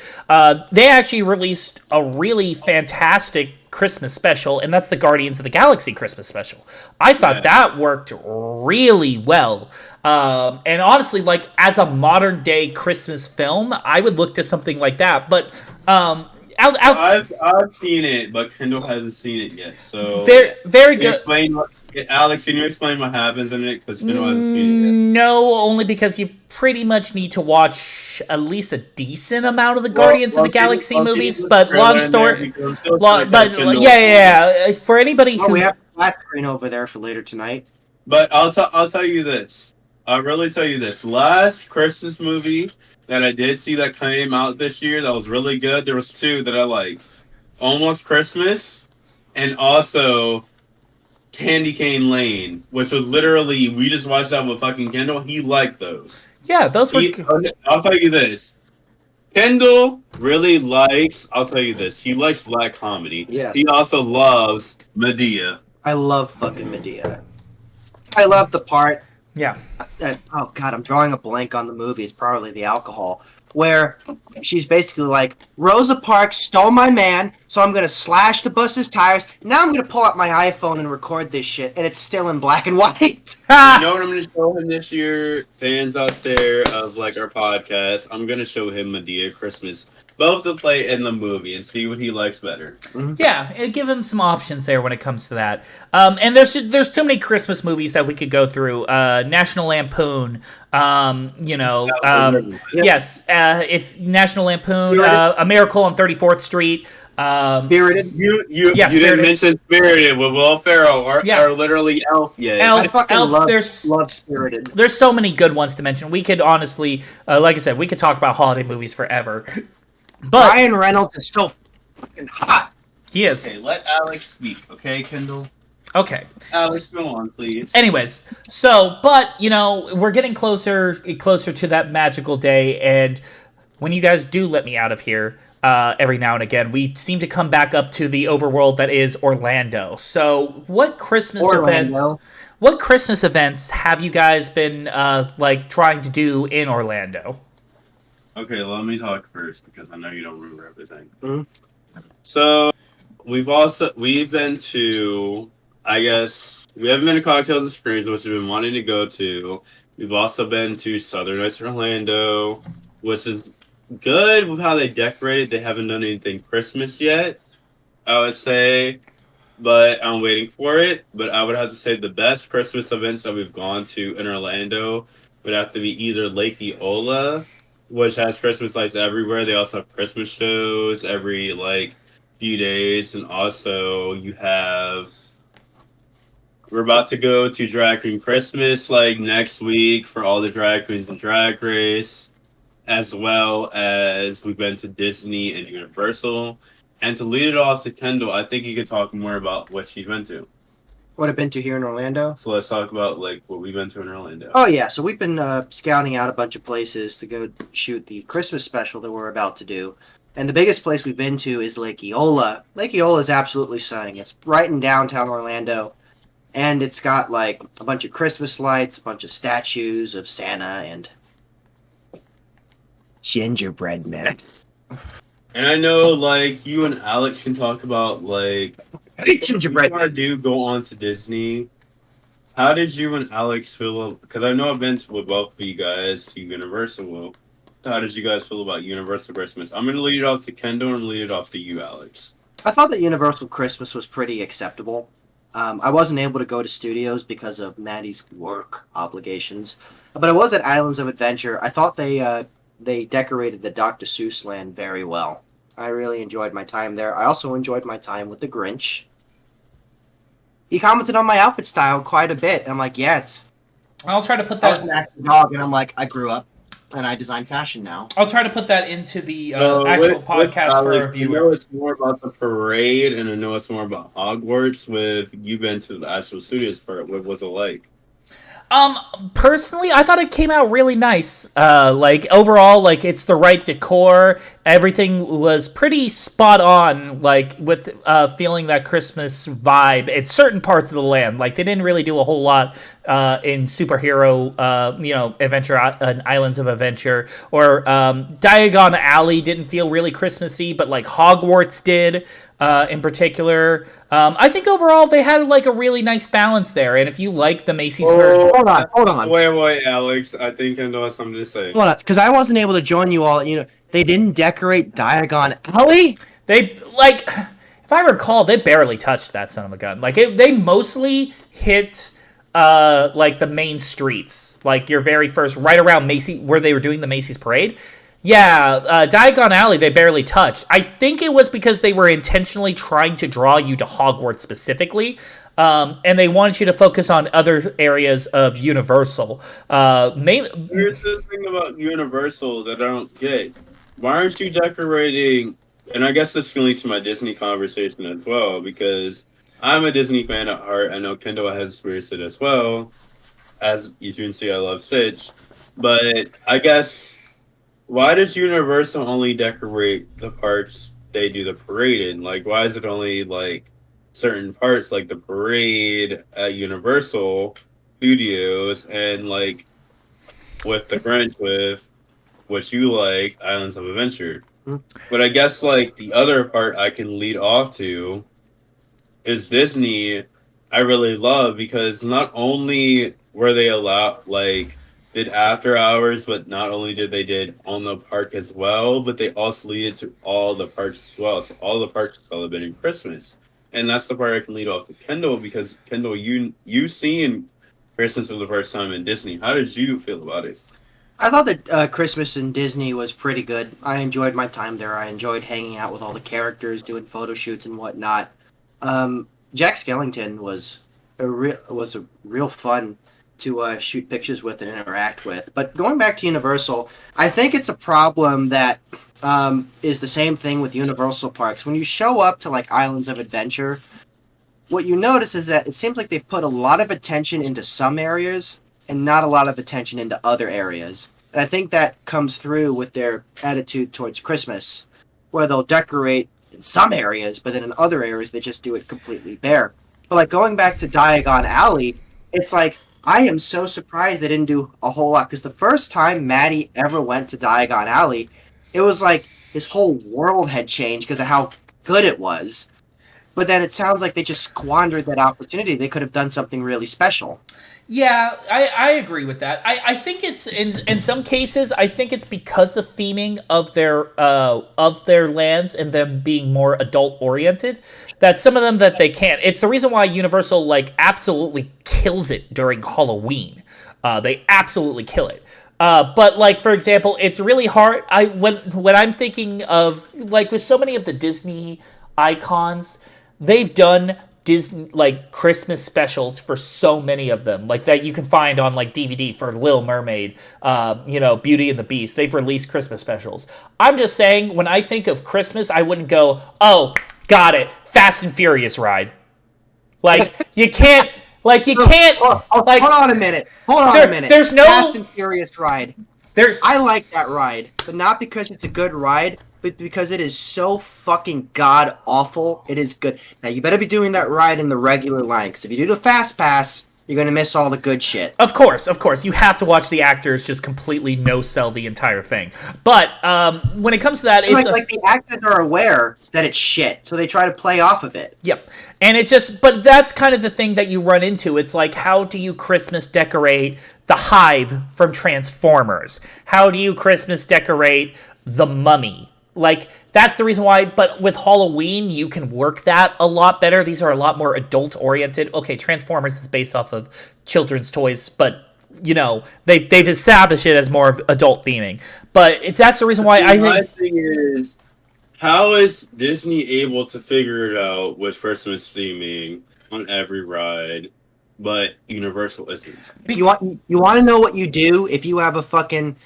[SPEAKER 1] they actually released a really fantastic Christmas special, and that's the Guardians of the Galaxy Christmas special. I thought that worked really well. And honestly, like, as a modern day Christmas film, I would look to something like that. But
[SPEAKER 3] I've seen it, but Kendall hasn't seen it yet. So
[SPEAKER 1] very good.
[SPEAKER 3] Alex, can you explain what happens in it? Because Kendall hasn't seen it yet.
[SPEAKER 1] No, only because you pretty much need to watch at least a decent amount of the Guardians of the Galaxy movies. But long story, yeah. For anybody who
[SPEAKER 2] we have a flat screen over there for later tonight.
[SPEAKER 3] But I'll tell you this. I'll really tell you this. Last Christmas movie that I did see that came out this year that was really good. There was two that I liked. Almost Christmas, and also Candy Cane Lane, which was literally, we just watched that with fucking Kendall. He liked those.
[SPEAKER 1] Yeah, those were...
[SPEAKER 3] I'll tell you this. Kendall really likes, I'll tell you this, he likes black comedy.
[SPEAKER 2] Yeah.
[SPEAKER 3] He also loves Medea.
[SPEAKER 2] I love fucking Medea. I love the part...
[SPEAKER 1] Yeah.
[SPEAKER 2] Oh god, I'm drawing a blank on the movie. It's probably the alcohol. Where she's basically like, Rosa Parks stole my man, So I'm gonna slash the bus's tires. Now I'm gonna pull out my iPhone and record this shit, and it's still in black and white.
[SPEAKER 3] You know what I'm going to show him this year, fans out there of like our podcast? I'm going to show him Medea Christmas, both the play and the movie, and see what he likes better.
[SPEAKER 1] Yeah, give him some options there when it comes to that. And there's too many Christmas movies that we could go through. National Lampoon. Yes. If National Lampoon, A Miracle on 34th Street.
[SPEAKER 2] Spirited.
[SPEAKER 3] You
[SPEAKER 1] Spirited.
[SPEAKER 3] didn't mention Spirited with Will Ferrell or literally Elf yet.
[SPEAKER 2] I fucking love Spirited.
[SPEAKER 1] There's so many good ones to mention. We could honestly, like I said, we could talk about holiday movies forever. But
[SPEAKER 2] Ryan Reynolds is so fucking hot.
[SPEAKER 1] He is.
[SPEAKER 3] Okay, let Alex speak, okay, Kendall?
[SPEAKER 1] Okay.
[SPEAKER 3] Alex, go on, please.
[SPEAKER 1] Anyways, but we're getting closer to that magical day, and when you guys do let me out of here, every now and again, we seem to come back up to the overworld that is Orlando. So, what Christmas events have you guys been trying to do in Orlando?
[SPEAKER 3] Okay, let me talk first because I know you don't remember everything.
[SPEAKER 2] Mm-hmm.
[SPEAKER 3] So, we've been to, I guess, we haven't been to Cocktails and Springs, which we've been wanting to go to. We've also been to Southern Nights in Orlando, which is good with how they decorated. They haven't done anything Christmas yet, I would say, but I'm waiting for it. But I would have to say the best Christmas events that we've gone to in Orlando would have to be either Lake Eola, which has Christmas lights everywhere. They also have Christmas shows every few days, and also we're about to go to Drag Queen Christmas next week for all the drag queens and Drag Race, as well as we've been to Disney and Universal. And to lead it off to Kendall, I think you could talk more about what she's been to.
[SPEAKER 2] What I've been to here in Orlando?
[SPEAKER 3] So let's talk about what we've been to in Orlando.
[SPEAKER 2] Oh yeah, so we've been scouting out a bunch of places to go shoot the Christmas special that we're about to do. And the biggest place we've been to is Lake Eola. Lake Eola is absolutely stunning. It's right in downtown Orlando. And it's got a bunch of Christmas lights, a bunch of statues of Santa, and gingerbread men.
[SPEAKER 3] And I know you and Alex can talk about
[SPEAKER 2] gingerbread
[SPEAKER 3] men. Do go on to Disney. How did you and Alex feel? Because I know I've been with both of you guys to Universal. How did you guys feel about Universal Christmas? I'm going to lead it off to Kendall and lead it off to you, Alex.
[SPEAKER 2] I thought that Universal Christmas was pretty acceptable. I wasn't able to go to studios because of Maddie's work obligations, but I was at Islands of Adventure. I thought they decorated the Dr. Seuss land very well. I really enjoyed my time there. I also enjoyed my time with the Grinch. He commented on my outfit style quite a bit, and I'm like, yeah,
[SPEAKER 1] I'll try to put
[SPEAKER 2] I
[SPEAKER 1] that.
[SPEAKER 2] was an acting dog, and I'm like, I grew up, and I design fashion now.
[SPEAKER 1] I'll try to put that into the actual podcast for our viewer.
[SPEAKER 3] I know it's more about the parade, and I know it's more about Hogwarts. You've been to the actual studios for it. What was it like?
[SPEAKER 1] Personally, I thought it came out really nice. Overall, it's the right decor. Everything was pretty spot on, with feeling that Christmas vibe at certain parts of the land. They didn't really do a whole lot in superhero, adventure, Islands of Adventure, or Diagon Alley didn't feel really Christmassy, but Hogwarts did. In particular, I think overall they had a really nice balance there. And if you like the Macy's version,
[SPEAKER 2] hold on.
[SPEAKER 3] Wait, Alex. I think Kendall has something to say.
[SPEAKER 2] Hold on, because I wasn't able to join you all. They didn't decorate Diagon Alley.
[SPEAKER 1] They if I recall, they barely touched that son of a gun. They mostly hit the main streets, your very first right around Macy's where they were doing the Macy's parade. Yeah, Diagon Alley they barely touched. I think it was because they were intentionally trying to draw you to Hogwarts specifically, and they wanted you to focus on other areas of Universal.
[SPEAKER 3] Here's the thing about Universal that I don't get. Why aren't you decorating? And I guess this can lead to my Disney conversation as well, because I'm a Disney fan at heart. I know Kendall has experienced it as well. As you can see, I love Stitch. But I guess, why does Universal only decorate the parts they do the parade in? Why is it only, certain parts, like the parade at Universal Studios, and, with the Grinch, with what you like, Islands of Adventure? But I guess like the other part I can lead off to is Disney. I really love because not only were they allowed like did after hours, but not only did they did on the park as well, but they also lead it to all the parks as well. So all the parks are celebrating Christmas, and that's the part I can lead off to Kendall because Kendall, you seen Christmas for the first time in Disney. How did you feel about it?
[SPEAKER 2] I thought that Christmas in Disney was pretty good. I enjoyed my time there. I enjoyed hanging out with all the characters, doing photo shoots and whatnot. Jack Skellington was a real fun to shoot pictures with and interact with. But going back to Universal, I think it's a problem that is the same thing with Universal parks. When you show up to like Islands of Adventure, what you notice is that it seems like they've put a lot of attention into some areas and not a lot of attention into other areas. And I think that comes through with their attitude towards Christmas, where they'll decorate in some areas, but then in other areas they just do it completely bare. But like going back to Diagon Alley, it's like I am so surprised they didn't do a whole lot because the first time Maddie ever went to Diagon Alley, it was like his whole world had changed because of how good it was. But then it sounds like they just squandered that opportunity. They could have done something really special.
[SPEAKER 1] Yeah, I agree with that. I think it's in some cases I think it's because the theming of their lands and them being more adult oriented that some of them that they can't. It's the reason why Universal like absolutely kills it during Halloween. They absolutely kill it. But like for example, it's really hard. When I'm thinking of like with so many of the Disney icons, they've done Disney like Christmas specials for so many of them, like that you can find on like DVD for Little Mermaid, Beauty and the Beast. They've released Christmas specials. I'm just saying, when I think of Christmas, I wouldn't go, "Oh, got it, Fast and Furious ride." Like you can't, like
[SPEAKER 2] Hold on a minute.
[SPEAKER 1] There's no
[SPEAKER 2] Fast and Furious ride.
[SPEAKER 1] there's
[SPEAKER 2] I like that ride, but not because it's a good ride, but because it is so fucking god awful. It is good. Now you better be doing that ride in the regular line, because if you do the fast pass, you're gonna miss all the good shit.
[SPEAKER 1] Of course, you have to watch the actors just completely no sell the entire thing. But when it comes to that, it's
[SPEAKER 2] like the actors are aware that it's shit, so they try to play off of it.
[SPEAKER 1] Yep. And it's just, but that's kind of the thing that you run into. It's like, how do you Christmas decorate the Hive from Transformers? How do you Christmas decorate the Mummy? Like, that's the reason why, but with Halloween, you can work that a lot better. These are a lot more adult-oriented. Okay, Transformers is based off of children's toys, but, they've established it as more of adult theming. But that's the reason why I think...
[SPEAKER 3] My thing is, how is Disney able to figure it out with Christmas theming on every ride, but Universal isn't?
[SPEAKER 2] You want to know what you do if you have a fucking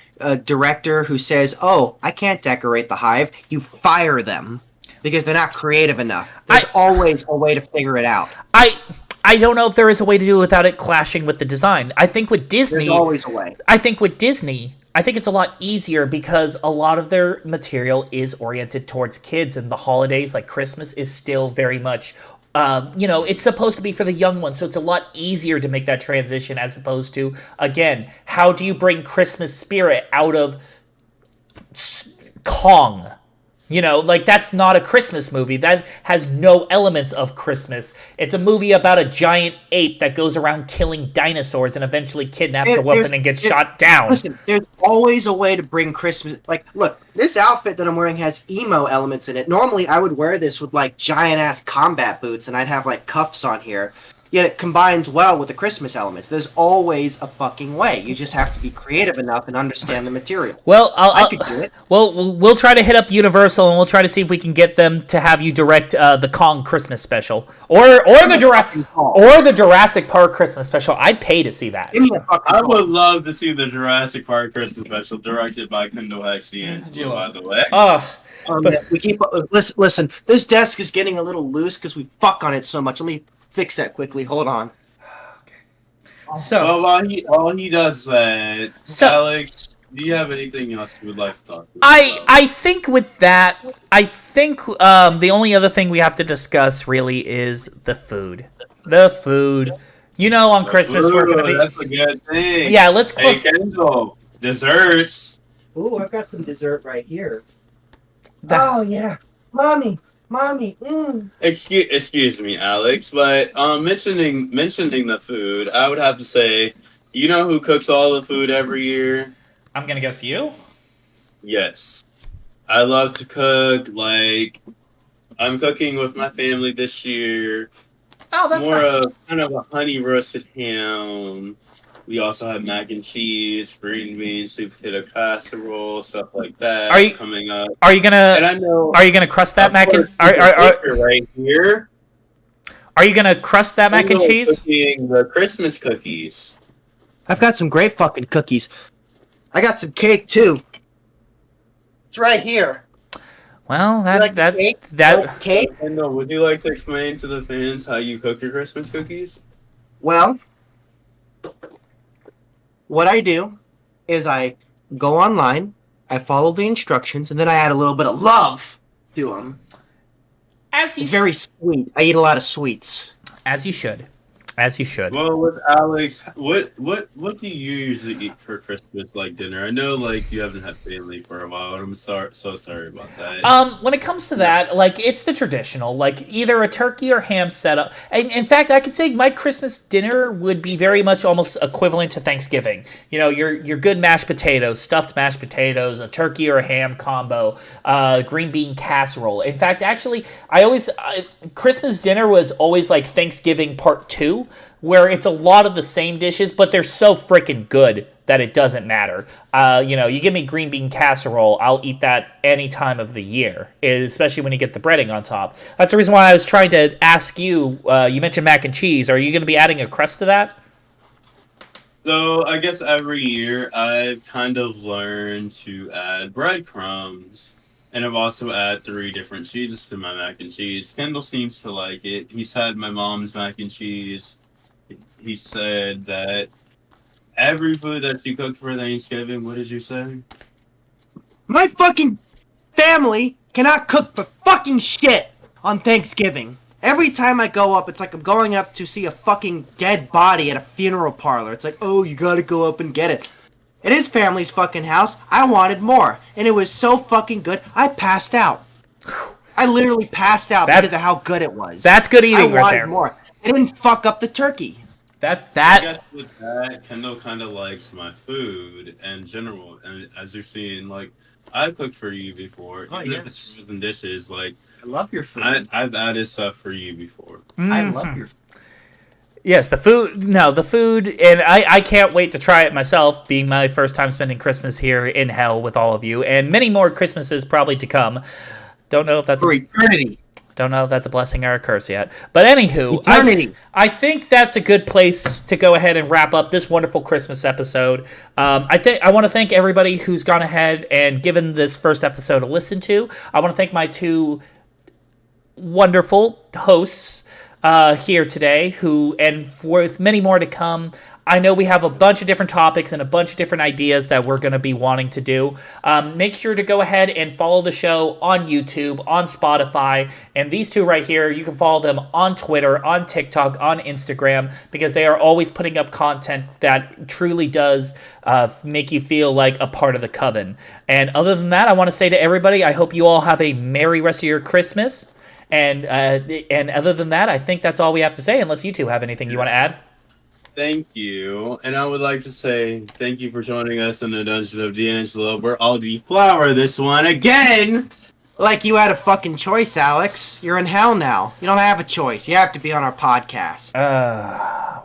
[SPEAKER 2] director who says, "Oh, I can't decorate the Hive." You fire them because they're not creative enough. There's always a way to figure it out.
[SPEAKER 1] I don't know if there is a way to do it without it clashing with the design. I think with Disney,
[SPEAKER 2] there's always a way.
[SPEAKER 1] I think with Disney, I think it's a lot easier because a lot of their material is oriented towards kids, and the holidays, like Christmas, is still very much, it's supposed to be for the young ones, so it's a lot easier to make that transition as opposed to, again, how do you bring Christmas spirit out of Kong? That's not a Christmas movie. That has no elements of Christmas. It's a movie about a giant ape that goes around killing dinosaurs and eventually kidnaps a woman and gets shot down.
[SPEAKER 2] Listen, there's always a way to bring Christmas. Like, look, this outfit that I'm wearing has emo elements in it. Normally, I would wear this with, like, giant-ass combat boots, and I'd have, like, cuffs on here. Yet it combines well with the Christmas elements. There's always a fucking way. You just have to be creative enough and understand the material.
[SPEAKER 1] Well,
[SPEAKER 2] I could do it.
[SPEAKER 1] Well, we'll try to hit up Universal and we'll try to see if we can get them to have you direct the Kong Christmas special or the Jurassic Park Christmas special. I'd pay to see that.
[SPEAKER 2] Give me a fucking
[SPEAKER 3] I
[SPEAKER 2] call.
[SPEAKER 3] would love to see the Jurassic Park Christmas special directed by Kendall D'Angelo, by the way.
[SPEAKER 2] We keep listen. This desk is getting a little loose because we fuck on it so much. Let me fix that quickly. Hold on.
[SPEAKER 1] So,
[SPEAKER 3] well, while he does that, Alex, do you have anything else you would like to talk about?
[SPEAKER 1] I think with that, the only other thing we have to discuss really is the food. The food. On Christmas we're gonna be.
[SPEAKER 3] That's a good thing.
[SPEAKER 1] Yeah, let's.
[SPEAKER 3] Hey, Kendall, desserts.
[SPEAKER 2] Ooh, I've got some dessert right here. Oh yeah, mommy, mommy.
[SPEAKER 3] Excuse me, Alex, but mentioning the food, I would have to say, you know who cooks all the food every year?
[SPEAKER 1] I'm gonna guess you.
[SPEAKER 3] Yes, I love to cook. Like I'm cooking with my family this year.
[SPEAKER 1] Oh, that's
[SPEAKER 3] More
[SPEAKER 1] nice.
[SPEAKER 3] of kind of a honey roasted ham. We also have mac and cheese, green beans, sweet potato casserole, stuff like
[SPEAKER 1] Are
[SPEAKER 3] that
[SPEAKER 1] you
[SPEAKER 3] coming up.
[SPEAKER 1] are you
[SPEAKER 3] And
[SPEAKER 1] gonna
[SPEAKER 3] I know,
[SPEAKER 1] are you gonna crust that
[SPEAKER 3] of
[SPEAKER 1] mac
[SPEAKER 3] course,
[SPEAKER 1] and
[SPEAKER 3] he's a baker right here.
[SPEAKER 1] are you gonna crust that mac and
[SPEAKER 3] Kendall is
[SPEAKER 1] cheese?
[SPEAKER 3] cooking the Christmas cookies.
[SPEAKER 2] I've got some great fucking cookies. I got some cake too. It's right here.
[SPEAKER 1] Well,
[SPEAKER 2] You like the cake? You like the cake?
[SPEAKER 3] Kendall, would you like to explain to the fans how you cook your Christmas cookies?
[SPEAKER 2] Well, what I do is I go online, I follow the instructions, and then I add a little bit of love to them.
[SPEAKER 1] As you
[SPEAKER 2] It's very sweet. I eat a lot of sweets.
[SPEAKER 1] as you should, as you should.
[SPEAKER 3] Well, with Alex, what do you usually eat for Christmas like dinner? I know like you haven't had family for a while, and I'm so sorry about that.
[SPEAKER 1] When it comes to that, like it's the traditional, like either a turkey or ham setup. And in fact, I could say my Christmas dinner would be very much almost equivalent to Thanksgiving. You know, your good mashed potatoes, stuffed mashed potatoes, a turkey or a ham combo, green bean casserole. In fact, actually, Christmas dinner was always like Thanksgiving part two, where it's a lot of the same dishes, but they're so freaking good that it doesn't matter. You give me green bean casserole, I'll eat that any time of the year, especially when you get the breading on top. That's the reason why I was trying to ask you. You mentioned mac and cheese. Are you going to be adding a crust to that?
[SPEAKER 3] So I guess every year I've kind of learned to add breadcrumbs. And I've also added 3 different cheeses to my mac and cheese. Kendall seems to like it. He's had my mom's mac and cheese. He said that every food that she cooked for Thanksgiving, what did you say?
[SPEAKER 2] My fucking family cannot cook for fucking shit on Thanksgiving. Every time I go up, it's like I'm going up to see a fucking dead body at a funeral parlor. It's like, oh, you gotta go up and get it. It is family's fucking house. I wanted more. And it was so fucking good, I passed out. I literally passed out because of how good it was.
[SPEAKER 1] That's good eating right there.
[SPEAKER 2] I wanted more. It didn't fuck up the turkey.
[SPEAKER 3] I
[SPEAKER 1] That
[SPEAKER 3] guess with that, Kendall kind of likes my food in general. And as you're seeing, like, I've cooked for you before.
[SPEAKER 2] Oh,
[SPEAKER 3] Even if
[SPEAKER 2] yes.
[SPEAKER 3] it's frozen dishes, like,
[SPEAKER 2] I love your food.
[SPEAKER 3] I've added stuff for you before.
[SPEAKER 2] I love your food.
[SPEAKER 1] Yes, the food. No, the food, and I can't wait to try it myself. Being my first time spending Christmas here in hell with all of you, and many more Christmases probably to come. Don't know if that's
[SPEAKER 2] For eternity.
[SPEAKER 1] Don't know if that's a blessing or a curse yet. But anywho,
[SPEAKER 2] Eternity.
[SPEAKER 1] I think that's a good place to go ahead and wrap up this wonderful Christmas episode. I want to thank everybody who's gone ahead and given this first episode a listen to. I want to thank my 2 wonderful hosts here today, and with many more to come. I know we have a bunch of different topics and a bunch of different ideas that we're going to be wanting to do. Make sure to go ahead and follow the show on YouTube, on Spotify, and these 2 right here, you can follow them on Twitter, on TikTok, on Instagram, because they are always putting up content that truly does make you feel like a part of the coven. And other than that, I want to say to everybody, I hope you all have a merry rest of your Christmas. And other than that, I think that's all we have to say, unless you 2 have anything you want to add.
[SPEAKER 3] Thank you. And I would like to say thank you for joining us in the Dungeon of D'Angelo. We're all deflower this one again.
[SPEAKER 2] Like you had a fucking choice, Alex. You're in hell now. You don't have a choice. You have to be on our podcast.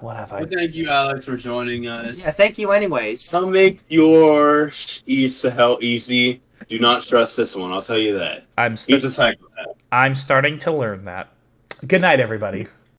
[SPEAKER 1] What have I?
[SPEAKER 3] Well, thank you, Alex, for joining us.
[SPEAKER 2] Yeah, thank you anyways.
[SPEAKER 3] So make your ease to hell easy. Do not stress this one. I'll tell you that. He's a psychopath.
[SPEAKER 1] I'm starting to learn that. Good night, everybody.